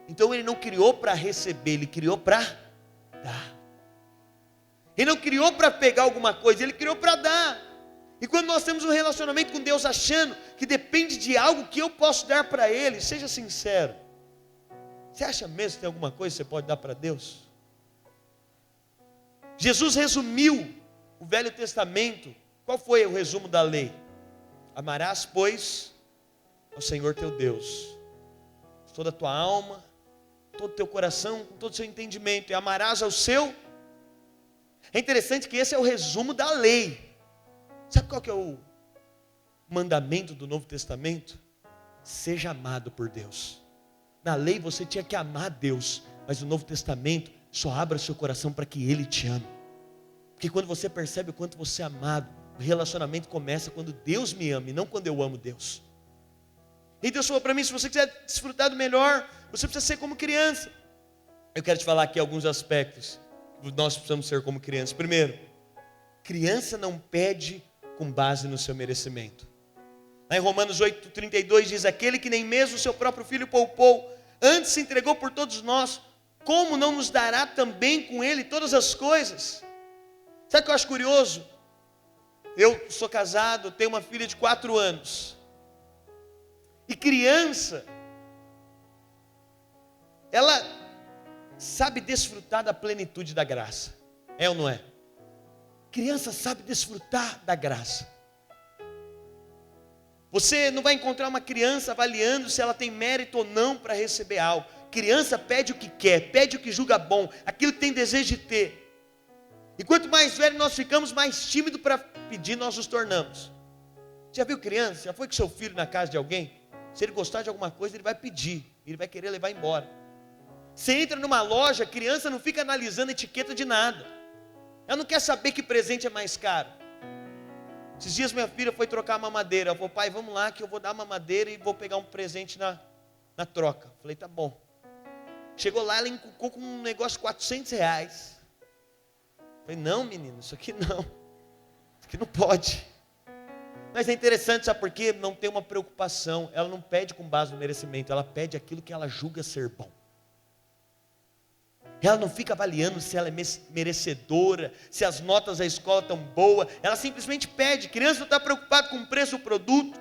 então Ele não criou para receber, Ele criou para dar. Ele não criou para pegar alguma coisa, Ele criou para dar. E quando nós temos um relacionamento com Deus achando que depende de algo que eu posso dar para Ele, seja sincero, você acha mesmo que tem alguma coisa que você pode dar para Deus? Jesus resumiu o Velho Testamento. Qual foi o resumo da lei? Amarás, pois, ao Senhor teu Deus, com toda a tua alma, todo o teu coração, com todo o seu entendimento, e amarás ao seu. É interessante que esse é o resumo da lei. Sabe qual que é o mandamento do Novo Testamento? Seja amado por Deus. Na lei você tinha que amar Deus, mas no Novo Testamento só abra seu coração para que Ele te ame. Porque quando você percebe o quanto você é amado, o relacionamento começa quando Deus me ama e não quando eu amo Deus. E Deus falou para mim, se você quiser desfrutar do melhor, você precisa ser como criança. Eu quero te falar aqui alguns aspectos que nós precisamos ser como criança. Primeiro, criança não pede com base no seu merecimento. Lá em Romanos 8,32 diz: aquele que nem mesmo o seu próprio filho poupou, antes se entregou por todos nós, como não nos dará também com ele todas as coisas? Sabe o que eu acho curioso? Eu sou casado, tenho uma filha de 4 anos. E criança, ela sabe desfrutar da plenitude da graça. É ou não é? Criança sabe desfrutar da graça. Você não vai encontrar uma criança avaliando se ela tem mérito ou não para receber algo. Criança pede o que quer, pede o que julga bom, aquilo que tem desejo de ter. E quanto mais velho nós ficamos, mais tímido para pedir nós nos tornamos. Já viu criança? Já foi com seu filho na casa de alguém? Se ele gostar de alguma coisa, ele vai pedir, ele vai querer levar embora. Você entra numa loja, a criança não fica analisando etiqueta de nada. Ela não quer saber que presente é mais caro. Esses dias minha filha foi trocar a mamadeira. Ela falou: pai, vamos lá que eu vou dar a mamadeira e vou pegar um presente na troca. Falei: tá bom. Chegou lá, ela encucou com um negócio de R$400. Falei: não, menino, isso aqui não. Isso aqui não pode. Mas é interessante, sabe por quê? Não tem uma preocupação. Ela não pede com base no merecimento. Ela pede aquilo que ela julga ser bom. Ela não fica avaliando se ela é merecedora, se as notas da escola estão boas. Ela simplesmente pede. Criança não está preocupada com o preço do produto.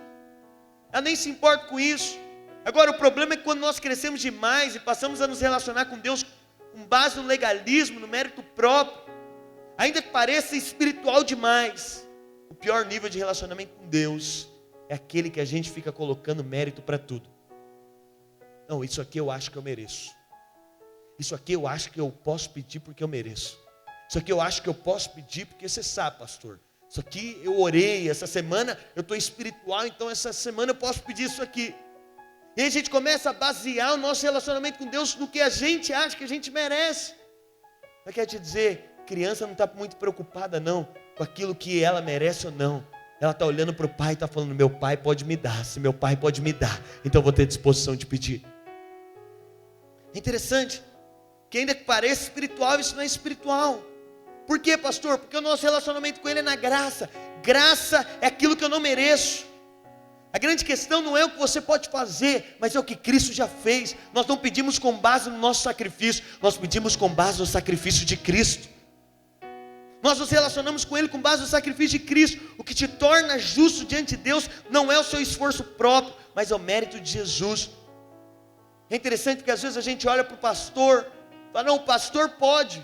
Ela nem se importa com isso. Agora, o problema é que quando nós crescemos demais e passamos a nos relacionar com Deus com base no legalismo, no mérito próprio, ainda que pareça espiritual demais, o pior nível de relacionamento com Deus é aquele que a gente fica colocando mérito para tudo. Não, isso aqui eu acho que eu mereço. Isso aqui eu acho que eu posso pedir porque eu mereço. Isso aqui eu acho que eu posso pedir porque você sabe, pastor. Isso aqui eu orei, essa semana eu estou espiritual, então essa semana eu posso pedir isso aqui. E aí a gente começa a basear o nosso relacionamento com Deus no que a gente acha que a gente merece. Mas quer te dizer, criança não está muito preocupada não com aquilo que ela merece ou não. Ela está olhando para o pai e está falando: meu pai pode me dar, se meu pai pode me dar, então eu vou ter disposição de pedir. É interessante que ainda que pareça espiritual, isso não é espiritual. Por quê, pastor? Porque o nosso relacionamento com Ele é na graça. Graça é aquilo que eu não mereço. A grande questão não é o que você pode fazer, mas é o que Cristo já fez. Nós não pedimos com base no nosso sacrifício, nós pedimos com base no sacrifício de Cristo. Nós nos relacionamos com Ele com base no sacrifício de Cristo. O que te torna justo diante de Deus não é o seu esforço próprio, mas é o mérito de Jesus. É interessante porque às vezes a gente olha para o pastor e fala: não, o pastor pode,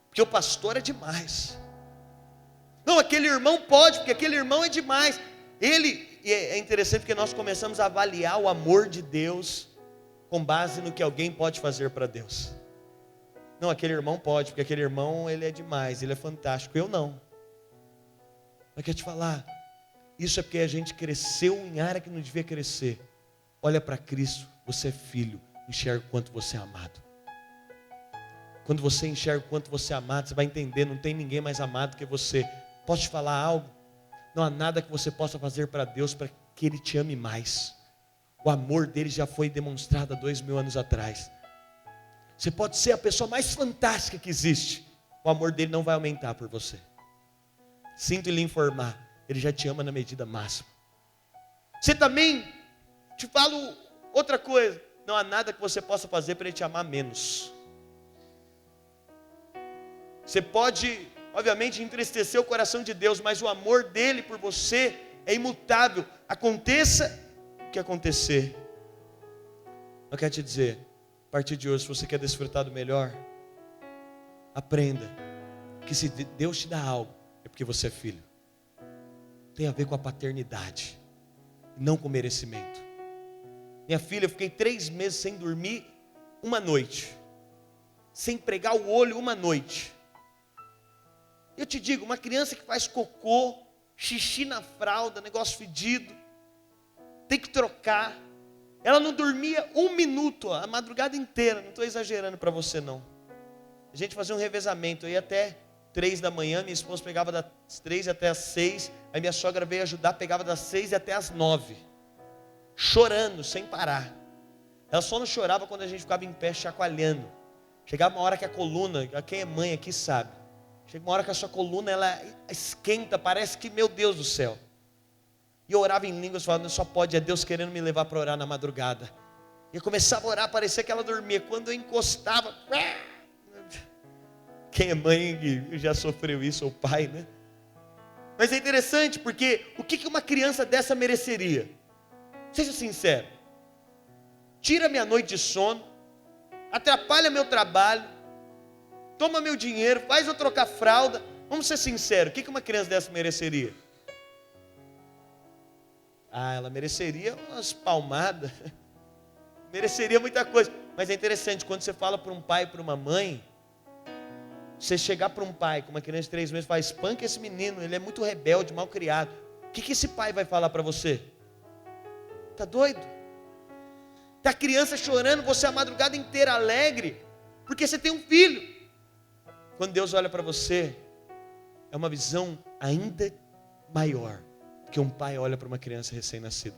porque o pastor é demais. Não, aquele irmão pode, porque aquele irmão é demais. E é interessante porque nós começamos a avaliar o amor de Deus com base no que alguém pode fazer para Deus. Não, aquele irmão pode, porque aquele irmão ele é demais, ele é fantástico. Eu não. Mas quero te falar, isso é porque a gente cresceu em área que não devia crescer. Olha para Cristo, você é filho, enxerga o quanto você é amado. Quando você enxerga o quanto você é amado, você vai entender, não tem ninguém mais amado que você. Posso te falar algo? Não há nada que você possa fazer para Deus para que Ele te ame mais. O amor dele já foi demonstrado há 2000 anos atrás. Você pode ser a pessoa mais fantástica que existe, o amor dele não vai aumentar por você. Sinto lhe informar, ele já te ama na medida máxima. Você também, te falo outra coisa, não há nada que você possa fazer para ele te amar menos. Você pode, obviamente, entristecer o coração de Deus, mas o amor dele por você é imutável. Aconteça o que acontecer. Eu quero te dizer, a partir de hoje, se você quer desfrutar do melhor, aprenda que se Deus te dá algo, é porque você é filho. Tem a ver com a paternidade, não com merecimento. Minha filha, eu fiquei 3 meses sem dormir uma noite, sem pregar o olho uma noite. Eu te digo, uma criança que faz cocô, xixi na fralda, negócio fedido, tem que trocar. Ela não dormia 1 minuto a madrugada inteira, não estou exagerando para você não. A gente fazia um revezamento, eu ia até 3 da manhã, minha esposa pegava das 3 até as 6, aí minha sogra veio ajudar, pegava das 6 até as 9, chorando, sem parar. Ela só não chorava quando a gente ficava em pé chacoalhando. Chegava uma hora que a coluna, quem é mãe aqui sabe, Chega uma hora que a sua coluna ela esquenta, parece que, meu Deus do céu. E eu orava em línguas, falando, só pode, é Deus querendo me levar para orar na madrugada. E eu começava a orar, parecia que ela dormia. Quando eu encostava, quem é mãe já sofreu isso, ou pai, né? Mas é interessante, porque o que uma criança dessa mereceria? Seja sincero. Tira minha noite de sono, atrapalha meu trabalho, toma meu dinheiro, faz eu trocar fralda. Vamos ser sinceros, o que uma criança dessa mereceria? Ela mereceria umas palmadas, mereceria muita coisa. Mas é interessante, quando você fala para um pai e para uma mãe, você chegar para um pai com uma criança de 3 meses e falar, espanca esse menino, ele é muito rebelde, mal criado. O que esse pai vai falar para você? Está doido? Está a criança chorando, você a madrugada inteira alegre, porque você tem um filho. Quando Deus olha para você, é uma visão ainda maior, que um pai olha para uma criança recém-nascida.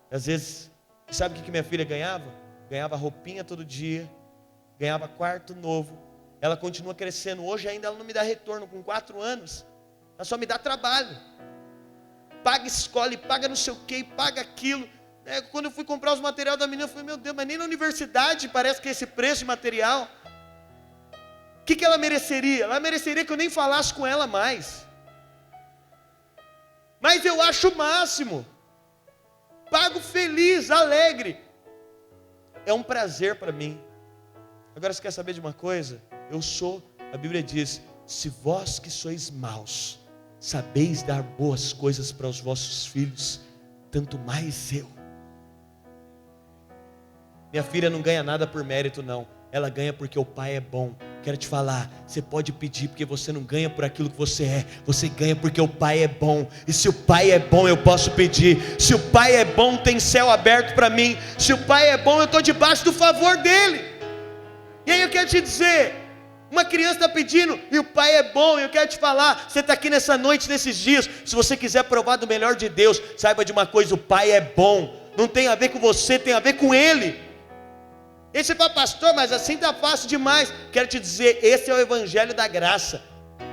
Às vezes, sabe o que minha filha ganhava? Ganhava roupinha todo dia, ganhava quarto novo. Ela continua crescendo. Hoje ainda ela não me dá retorno, com 4 anos. Ela só me dá trabalho. Paga escola, e paga não sei o que, paga aquilo. Quando eu fui comprar os materiais da menina, eu falei, meu Deus, mas nem na universidade parece que é esse preço de material. O que ela mereceria? Ela mereceria que eu nem falasse com ela mais. Mas eu acho o máximo. Pago feliz, alegre. É um prazer para mim. Agora você quer saber de uma coisa? A Bíblia diz, se vós que sois maus, sabeis dar boas coisas para os vossos filhos, tanto mais eu. Minha filha não ganha nada por mérito não, ela ganha porque o pai é bom. Quero te falar, você pode pedir porque você não ganha por aquilo que você é, você ganha porque o pai é bom. E se o pai é bom, eu posso pedir. Se o pai é bom, tem céu aberto para mim. Se o pai é bom, eu estou debaixo do favor dele. E aí eu quero te dizer, uma criança está pedindo e o pai é bom. E eu quero te falar, você está aqui nessa noite, nesses dias, se você quiser provar do melhor de Deus, saiba de uma coisa, o pai é bom. Não tem a ver com você, tem a ver com ele. E você fala, pastor, mas assim está fácil demais. Quero te dizer, esse é o evangelho da graça.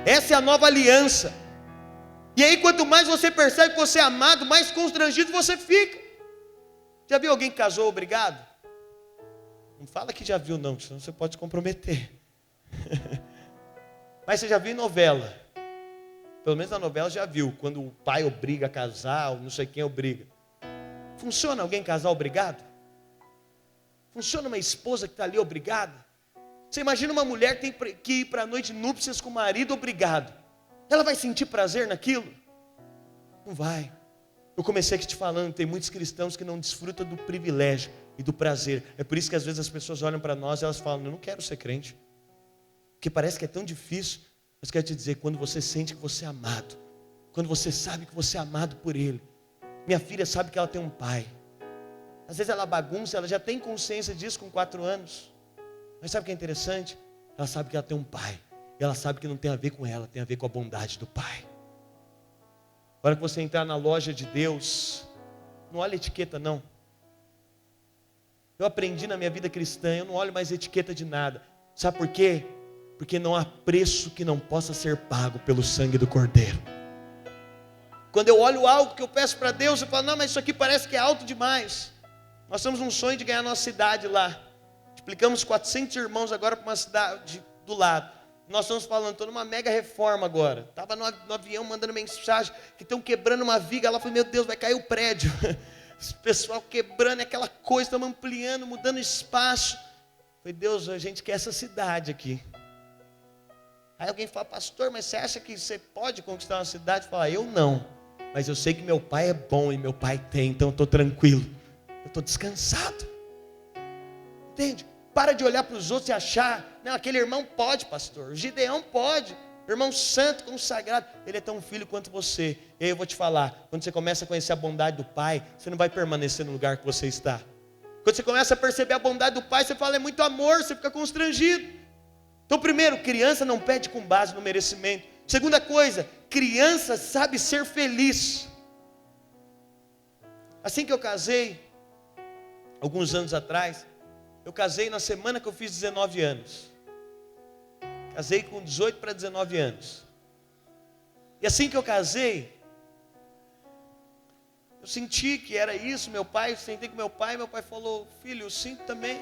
Essa é a nova aliança. E aí quanto mais você percebe que você é amado, mais constrangido você fica. Já viu alguém que casou obrigado? Não fala que já viu não, senão você pode se comprometer. Mas você já viu em novela? Pelo menos na novela já viu, quando o pai obriga a casar, ou não sei quem obriga. Funciona alguém casar obrigado? Funciona uma esposa que está ali obrigada? Você imagina uma mulher que tem que ir para a noite de núpcias com o marido obrigado. Ela vai sentir prazer naquilo? Não vai. Eu comecei aqui te falando, tem muitos cristãos que não desfrutam do privilégio e do prazer. É por isso que às vezes as pessoas olham para nós e elas falam, eu não quero ser crente. Porque parece que é tão difícil. Mas quero te dizer, quando você sente que você é amado, quando você sabe que você é amado por Ele. Minha filha sabe que ela tem um pai. Às vezes ela bagunça, ela já tem consciência disso com 4 anos. Mas sabe o que é interessante? Ela sabe que ela tem um pai. E ela sabe que não tem a ver com ela, tem a ver com a bondade do pai. Na hora que você entrar na loja de Deus, não olha etiqueta não. Eu aprendi na minha vida cristã, eu não olho mais etiqueta de nada. Sabe por quê? Porque não há preço que não possa ser pago pelo sangue do Cordeiro. Quando eu olho algo que eu peço para Deus, eu falo, não, mas isso aqui parece que é alto demais. Nós temos um sonho de ganhar nossa cidade lá. Explicamos 400 irmãos agora para uma cidade do lado. Nós estamos falando, estou numa mega reforma agora. Estava no avião mandando mensagem que estão quebrando uma viga. Lá falei, meu Deus, vai cair o prédio. Esse pessoal quebrando aquela coisa, estamos ampliando, mudando espaço. Falei, Deus, a gente quer essa cidade aqui. Aí alguém fala, pastor, mas você acha que você pode conquistar uma cidade? Fala, eu não. Mas eu sei que meu pai é bom e meu pai tem, então eu estou tranquilo. Eu estou descansado. Entende? Para de olhar para os outros e achar, não, aquele irmão pode, pastor. O Gideão pode. Irmão santo, consagrado. Ele é tão filho quanto você. E aí eu vou te falar, quando você começa a conhecer a bondade do Pai, você não vai permanecer no lugar que você está. Quando você começa a perceber a bondade do Pai, você fala, é muito amor, você fica constrangido. Então primeiro, criança não pede com base no merecimento. Segunda coisa, criança sabe ser feliz. Assim que eu casei, alguns anos atrás, eu casei na semana que eu fiz 19 anos. Casei com 18 para 19 anos. E assim que eu casei, eu senti que era isso. Sentei com meu pai falou: filho, eu sinto também.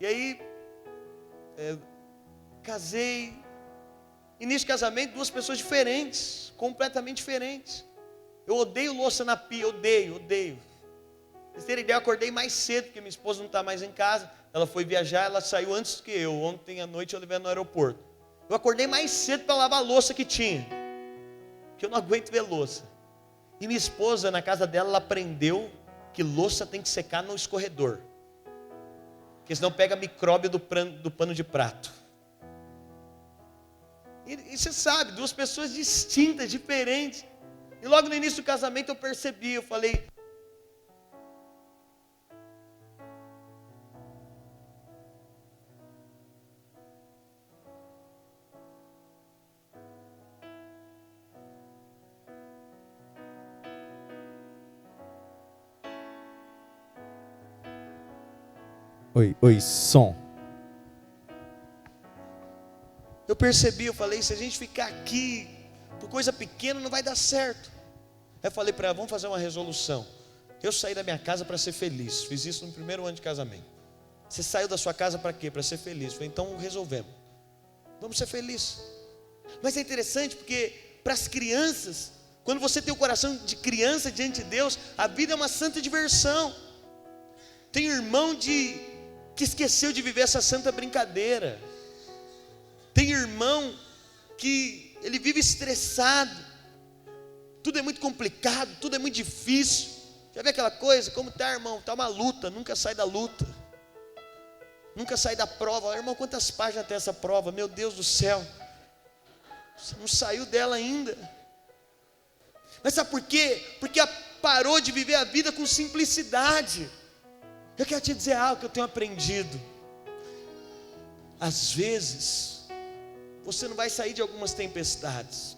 E aí, casei. Início de casamento, duas pessoas diferentes, completamente diferentes. Eu odeio louça na pia, odeio. Pra vocês terem ideia, eu acordei mais cedo, porque minha esposa não está mais em casa. Ela foi viajar, ela saiu antes que eu. Ontem à noite eu levei ela no aeroporto. Eu acordei mais cedo para lavar a louça que tinha, porque eu não aguento ver louça. E minha esposa, na casa dela, ela aprendeu que louça tem que secar no escorredor, porque senão pega micróbio do pano de prato. E você sabe, duas pessoas distintas, diferentes. E logo no início do casamento eu percebi, eu falei: Oi, som. eu falei, se a gente ficar aqui por coisa pequena não vai dar certo. Aí eu falei para ela: vamos fazer uma resolução. Eu saí da minha casa para ser feliz. Fiz isso no primeiro ano de casamento. Você saiu da sua casa para quê? Para ser feliz. Eu falei: então resolvemos, vamos ser felizes. Mas é interessante porque para as crianças, quando você tem o coração de criança diante de Deus, a vida é uma santa diversão. Tem irmão que esqueceu de viver essa santa brincadeira. Tem irmão que ele vive estressado, tudo é muito complicado, tudo é muito difícil. Já vê aquela coisa? Como está, irmão? Está uma luta, nunca sai da luta, nunca sai da prova. Irmão, quantas páginas tem essa prova? Meu Deus do céu, você não saiu dela ainda. Mas sabe por quê? Porque parou de viver a vida com simplicidade. Eu quero te dizer algo que eu tenho aprendido. Às vezes você não vai sair de algumas tempestades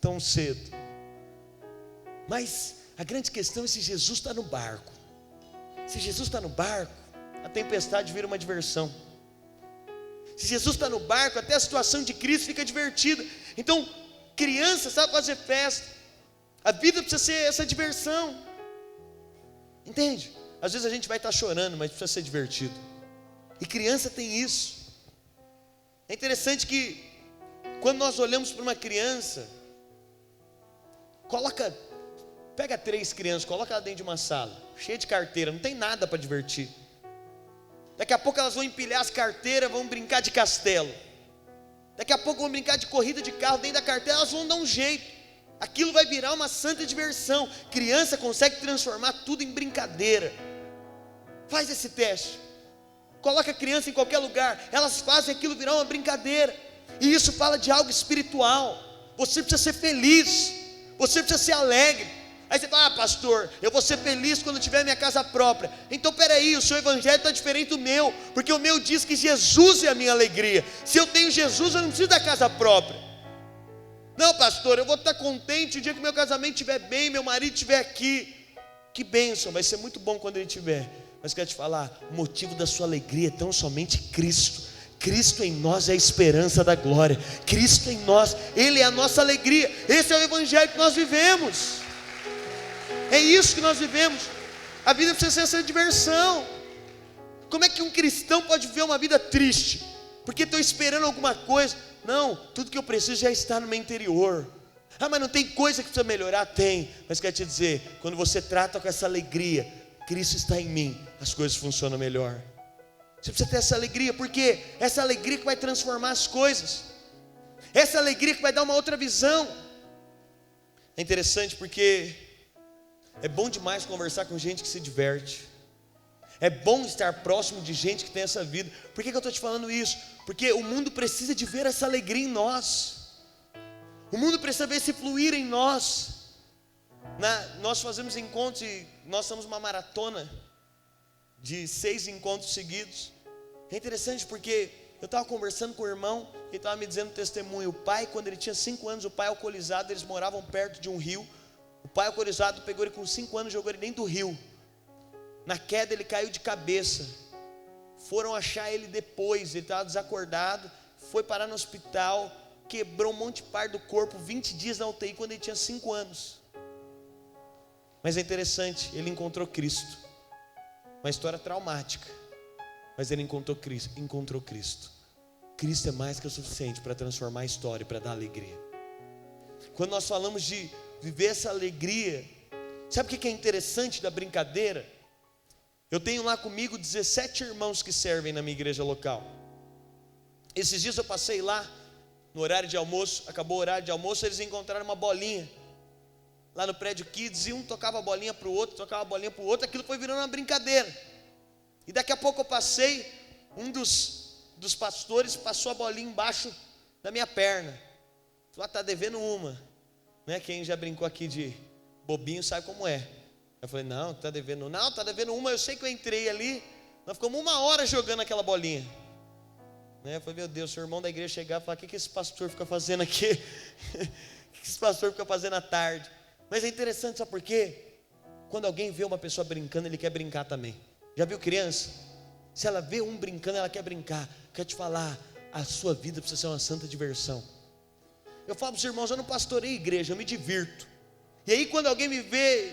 tão cedo, mas a grande questão é se Jesus está no barco. Se Jesus está no barco, a tempestade vira uma diversão. Se Jesus está no barco, até a situação de crise fica divertida. Então, criança sabe fazer festa, a vida precisa ser essa diversão, entende? Às vezes a gente vai estar chorando, mas precisa ser divertido. E criança tem isso. É interessante que quando nós olhamos para uma criança, pega 3 crianças, coloca ela dentro de uma sala, cheia de carteira, não tem nada para divertir. Daqui a pouco elas vão empilhar as carteiras, vão brincar de castelo. Daqui a pouco vão brincar de corrida de carro dentro da carteira, elas vão dar um jeito. Aquilo vai virar uma santa diversão. Criança consegue transformar tudo em brincadeira. Faz esse teste. Coloca a criança em qualquer lugar, elas fazem aquilo virar uma brincadeira. E isso fala de algo espiritual. Você precisa ser feliz, você precisa ser alegre. Aí você fala: pastor, eu vou ser feliz quando tiver minha casa própria. Então peraí, o seu evangelho está diferente do meu, porque o meu diz que Jesus é a minha alegria. Se eu tenho Jesus, eu não preciso da casa própria. Não, pastor, eu vou estar contente o dia que meu casamento estiver bem, meu marido estiver aqui. Que bênção, vai ser muito bom quando ele estiver. Mas quero te falar, o motivo da sua alegria é tão somente Cristo. Cristo em nós é a esperança da glória. Cristo em nós, Ele é a nossa alegria. Esse é o evangelho que nós vivemos. É isso que nós vivemos. A vida precisa ser essa diversão. Como é que um cristão pode viver uma vida triste? Porque estou esperando alguma coisa. Não, tudo que eu preciso já está no meu interior. Ah, mas não tem coisa que precisa melhorar? Tem. Mas quero te dizer, quando você trata com essa alegria, Cristo está em mim, as coisas funcionam melhor. Você precisa ter essa alegria, porque essa alegria que vai transformar as coisas, essa alegria que vai dar uma outra visão. É interessante porque é bom demais conversar com gente que se diverte. É bom estar próximo de gente que tem essa vida. Por que eu estou te falando isso? Porque o mundo precisa de ver essa alegria em nós. O mundo precisa ver esse fluir em nós. Nós fazemos encontros e nós estamos uma maratona de 6 encontros seguidos. É interessante porque eu estava conversando com o irmão, ele estava me dizendo um testemunho. O pai, quando ele tinha 5 anos, o pai alcoolizado, eles moravam perto de um rio. O pai alcoolizado pegou ele com 5 anos e jogou ele dentro do rio. Na queda ele caiu de cabeça, Foram achar ele depois, ele estava desacordado, foi parar no hospital, quebrou um monte de parte do corpo, 20 dias na UTI quando ele tinha 5 anos. Mas é interessante, ele encontrou Cristo. Uma história traumática, mas ele encontrou Cristo. Cristo é mais que o suficiente para transformar a história e para dar alegria. Quando nós falamos de viver essa alegria, sabe o que é interessante da brincadeira? Eu tenho lá comigo 17 irmãos que servem na minha igreja local. Esses dias eu passei lá, no horário de almoço, acabou o horário de almoço, eles encontraram uma bolinha lá no prédio Kids, e um tocava a bolinha para o outro, aquilo foi virando uma brincadeira. E daqui a pouco eu passei, um dos pastores passou a bolinha embaixo da minha perna. Falou, está devendo uma. Né? Quem já brincou aqui de bobinho sabe como é. Eu falei, não, está devendo uma. Eu sei que eu entrei ali, nós ficamos 1 hora jogando aquela bolinha. Né? Eu falei, meu Deus, se o irmão da igreja chegar e falar, o que esse pastor fica fazendo aqui? O que esse pastor fica fazendo à tarde? Mas é interessante, sabe por quê? Quando alguém vê uma pessoa brincando, ele quer brincar também. Já viu criança? Se ela vê um brincando, ela quer brincar. Quer te falar, a sua vida precisa ser uma santa diversão. Eu falo para os irmãos, eu não pastorei igreja, eu me divirto. E aí quando alguém me vê,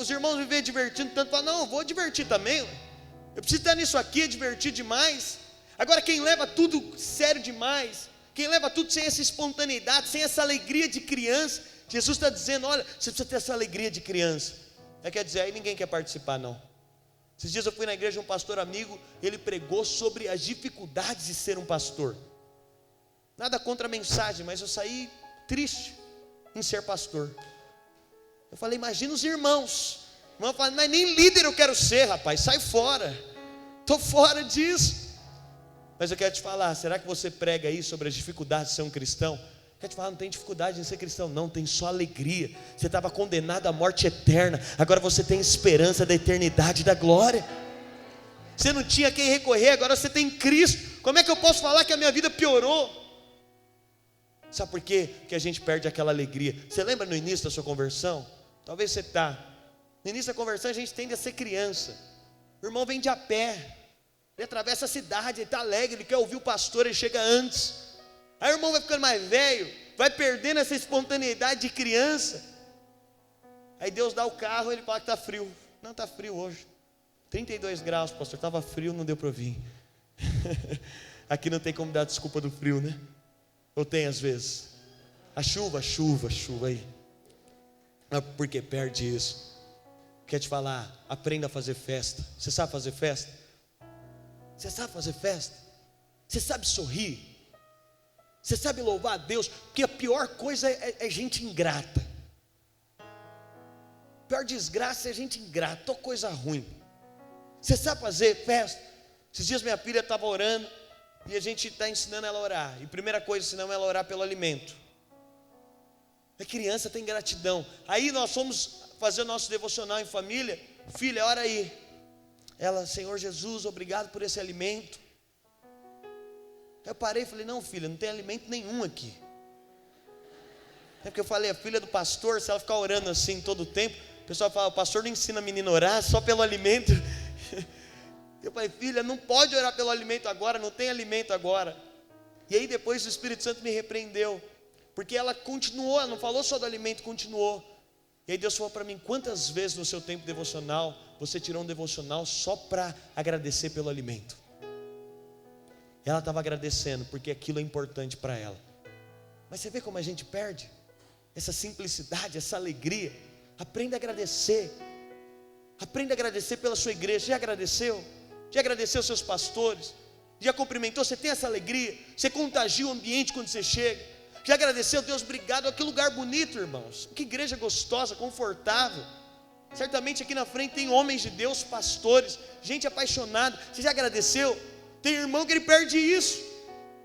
os irmãos me vê divertindo tanto, falam, não, eu vou divertir também. Eu preciso estar nisso aqui, é divertir demais. Agora quem leva tudo sério demais, quem leva tudo sem essa espontaneidade, sem essa alegria de criança, Jesus está dizendo, olha, você precisa ter essa alegria de criança. Quer dizer, aí ninguém quer participar não. Esses dias eu fui na igreja de um pastor amigo, ele pregou sobre as dificuldades de ser um pastor. Nada contra a mensagem, mas eu saí triste em ser pastor. Eu falei, imagina os irmãos. O irmão fala, mas nem líder eu quero ser, rapaz, sai fora. Estou fora disso. Mas eu quero te falar, será que você prega aí sobre as dificuldades de ser um cristão? Quer te falar, não tem dificuldade em ser cristão, não, tem só alegria. Você estava condenado à morte eterna, agora você tem esperança da eternidade, da glória. Você não tinha quem recorrer, agora você tem Cristo. Como é que eu posso falar que a minha vida piorou? Sabe por quê? Que a gente perde aquela alegria. Você lembra no início da sua conversão? Talvez você está. No início da conversão a gente tende a ser criança. O irmão vem de a pé, ele atravessa a cidade, ele está alegre, ele quer ouvir o pastor, ele chega antes. Aí o irmão vai ficando mais velho, vai perdendo essa espontaneidade de criança. Aí Deus dá o carro, ele fala que está frio. Não, está frio hoje, 32 graus, pastor, estava frio, não deu para vir. Aqui não tem como dar desculpa do frio, né? Ou tem às vezes? A chuva aí. Porque perde isso. Quer te falar, aprenda a fazer festa. Você sabe fazer festa? Você sabe fazer festa? Você sabe sorrir? Você sabe louvar a Deus? Porque a pior coisa é gente ingrata. A pior desgraça é gente ingrata, ou coisa ruim. Você sabe fazer festa? Esses dias minha filha estava orando, e a gente está ensinando ela a orar. E a primeira coisa, ensinamos ela a orar pelo alimento. A criança tem gratidão. Aí nós fomos fazer o nosso devocional em família. Filha, ora aí. Ela, Senhor Jesus, obrigado por esse alimento. Eu parei e falei, não filha, não tem alimento nenhum aqui. É porque eu falei, a filha do pastor, se ela ficar orando assim todo o tempo, o pessoal fala, o pastor não ensina a menina a orar só pelo alimento. Eu falei, filha, não pode orar pelo alimento agora, não tem alimento agora. E aí depois o Espírito Santo me repreendeu, porque ela continuou, ela não falou só do alimento, continuou. E aí Deus falou para mim, quantas vezes no seu tempo devocional, você tirou um devocional só para agradecer pelo alimento? Ela estava agradecendo, porque aquilo é importante para ela. Mas você vê como a gente perde essa simplicidade, essa alegria. Aprenda a agradecer. Aprenda a agradecer pela sua igreja. Já agradeceu? Já agradeceu seus pastores? Já cumprimentou? Você tem essa alegria? Você contagia o ambiente quando você chega? Já agradeceu? Deus, obrigado. Que lugar bonito, irmãos. Que igreja gostosa, confortável. Certamente aqui na frente tem homens de Deus, pastores, gente apaixonada. Você já agradeceu? Tem irmão que ele perde isso.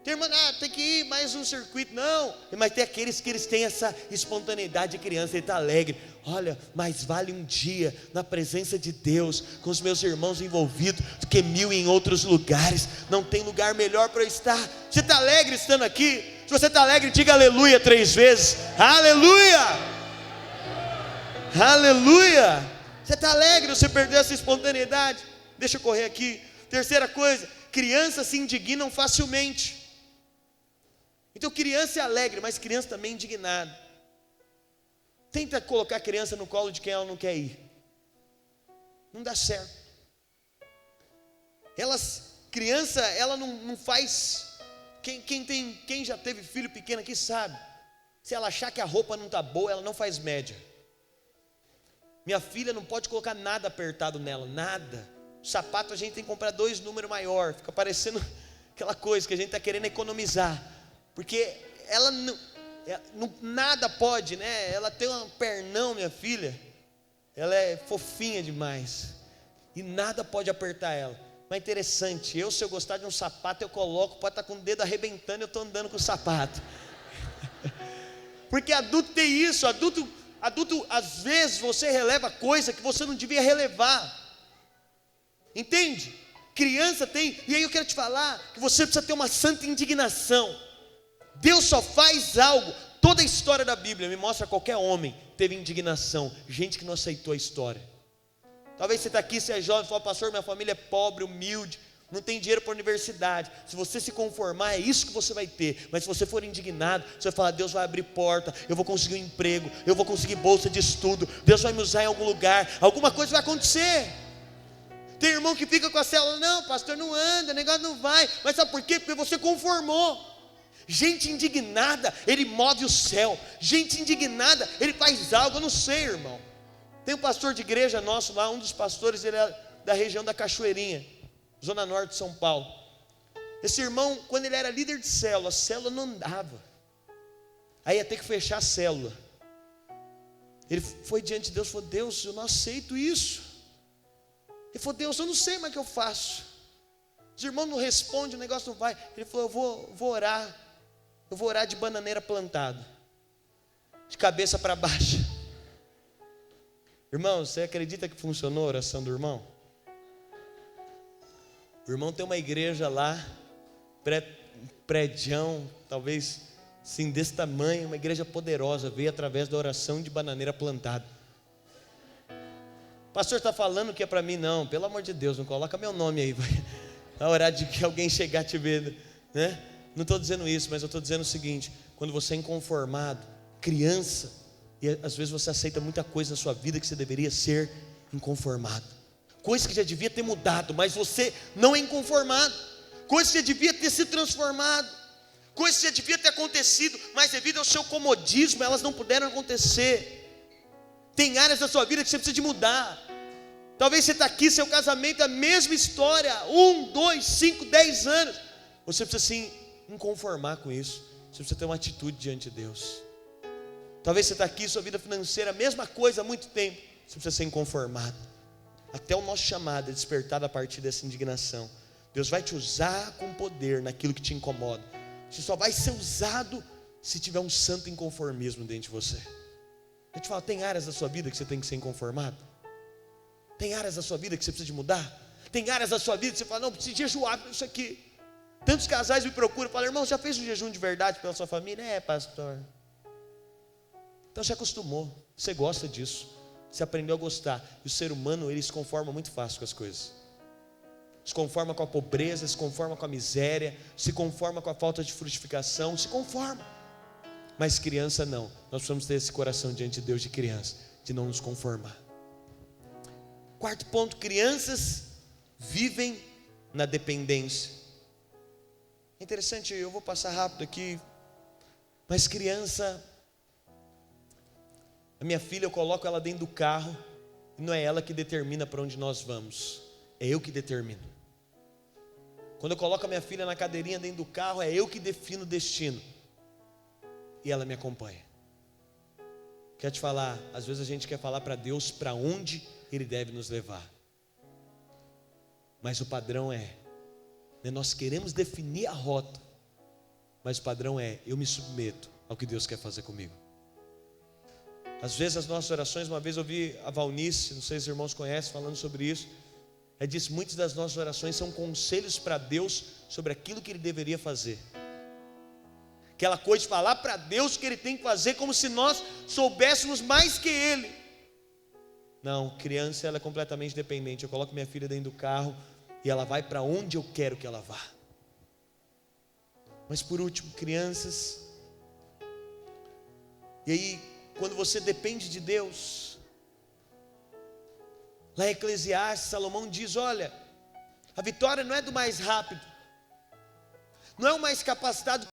Tem irmão, tem que ir mais um circuito. Não, mas tem aqueles que eles têm essa espontaneidade de criança. Ele está alegre. Olha, mais vale um dia na presença de Deus, com os meus irmãos envolvidos, do que 1000 em outros lugares. Não tem lugar melhor para eu estar. Você está alegre estando aqui? Se você está alegre, diga aleluia 3 vezes. Aleluia! Aleluia! Você está alegre? Você perdeu essa espontaneidade? Deixa eu correr aqui. Terceira coisa, crianças se indignam facilmente. Então criança é alegre, mas criança também é indignada. Tenta colocar a criança no colo de quem ela não quer ir. Não dá certo. Criança, ela não faz. Quem já teve filho pequeno aqui sabe. Se ela achar que a roupa não está boa, ela não faz média. Minha filha não pode colocar nada apertado nela, nada. O sapato a gente tem que comprar 2 números maior. Fica parecendo aquela coisa que a gente está querendo economizar. Porque ela nada pode, né? Ela tem um pernão, minha filha. Ela é fofinha demais. E nada pode apertar ela. Mas é interessante, se eu gostar de um sapato, eu coloco, pode estar com o dedo arrebentando, eu estou andando com o sapato. Porque adulto tem isso, adulto, às vezes você releva coisa que você não devia relevar. Entende? Criança tem, e aí eu quero te falar que você precisa ter uma santa indignação. Deus só faz algo, toda a história da Bíblia me mostra qualquer homem teve indignação, gente que não aceitou a história. Talvez você está aqui, você é jovem, fala, pastor, minha família é pobre, humilde, não tem dinheiro para a universidade. Se você se conformar, é isso que você vai ter. Mas se você for indignado, você vai falar, Deus vai abrir porta, eu vou conseguir um emprego, eu vou conseguir bolsa de estudo, Deus vai me usar em algum lugar, alguma coisa vai acontecer. Tem irmão que fica com a célula, não, pastor, não anda, o negócio não vai. Mas sabe por quê? Porque você conformou. Gente indignada, ele move o céu. Gente indignada, ele faz algo, eu não sei, irmão. Tem um pastor de igreja nosso lá, um dos pastores, ele é da região da Cachoeirinha, zona norte de São Paulo. Esse irmão, quando ele era líder de célula, a célula não andava. Aí ia ter que fechar a célula. Ele foi diante de Deus e falou, Deus, eu não aceito isso. Ele falou, Deus, eu não sei mais o que eu faço. Os irmãos não respondem, o negócio não vai. Ele falou, eu vou orar. Eu vou orar de bananeira plantada, de cabeça para baixo. Irmão, você acredita que funcionou a oração do irmão? O irmão tem uma igreja lá, prédião, talvez assim desse tamanho, uma igreja poderosa, veio através da oração de bananeira plantada. O pastor está falando que é para mim, não, pelo amor de Deus, não coloca meu nome aí, vai orar de que alguém chegar te ver, né? Não estou dizendo isso, mas eu estou dizendo o seguinte, quando você é inconformado, criança, e às vezes você aceita muita coisa na sua vida que você deveria ser inconformado, coisa que já devia ter mudado, mas você não é inconformado, coisa que já devia ter se transformado, coisa que já devia ter acontecido, mas devido ao seu comodismo, elas não puderam acontecer. Tem áreas da sua vida que você precisa de mudar. Talvez você está aqui, seu casamento é a mesma história, 1, 2, 5, 10 anos, você precisa se inconformar com isso, você precisa ter uma atitude diante de Deus. Talvez você está aqui, sua vida financeira, a mesma coisa há muito tempo, você precisa ser inconformado. Até o nosso chamado é despertado a partir dessa indignação. Deus vai te usar com poder naquilo que te incomoda. Você só vai ser usado se tiver um santo inconformismo dentro de você. Eu te falo, tem áreas da sua vida que você tem que ser inconformado? Tem áreas da sua vida que você precisa de mudar? Tem áreas da sua vida que você fala, não, preciso jejuar por isso aqui. Tantos casais me procuram e falam, irmão, já fez um jejum de verdade pela sua família? É, pastor. Então você acostumou, você gosta disso, você aprendeu a gostar. E o ser humano, ele se conforma muito fácil com as coisas. Se conforma com a pobreza, se conforma com a miséria, se conforma com a falta de frutificação, se conforma. Mas criança não, nós precisamos ter esse coração diante de Deus de criança, de não nos conformar. Quarto ponto, crianças vivem na dependência. É interessante, eu vou passar rápido aqui, mas criança, a minha filha, eu coloco ela dentro do carro, e não é ela que determina para onde nós vamos, é eu que determino. Quando eu coloco a minha filha na cadeirinha dentro do carro, é eu que defino o destino, e ela me acompanha. Quero te falar, às vezes a gente quer falar para Deus para onde Ele deve nos levar, mas o padrão é, nós queremos definir a rota, mas o padrão é, eu me submeto ao que Deus quer fazer comigo. Às vezes as nossas orações, uma vez eu vi a Valnice, não sei se os irmãos conhecem, falando sobre isso. Ela disse, muitas das nossas orações são conselhos para Deus sobre aquilo que Ele deveria fazer. Aquela coisa de falar para Deus o que Ele tem que fazer, como se nós soubéssemos mais que Ele. Não, criança, ela é completamente dependente. Eu coloco minha filha dentro do carro, e ela vai para onde eu quero que ela vá. Mas por último, crianças, e aí quando você depende de Deus, lá em Eclesiastes, Salomão diz: olha, a vitória não é do mais rápido, não é o mais capacitado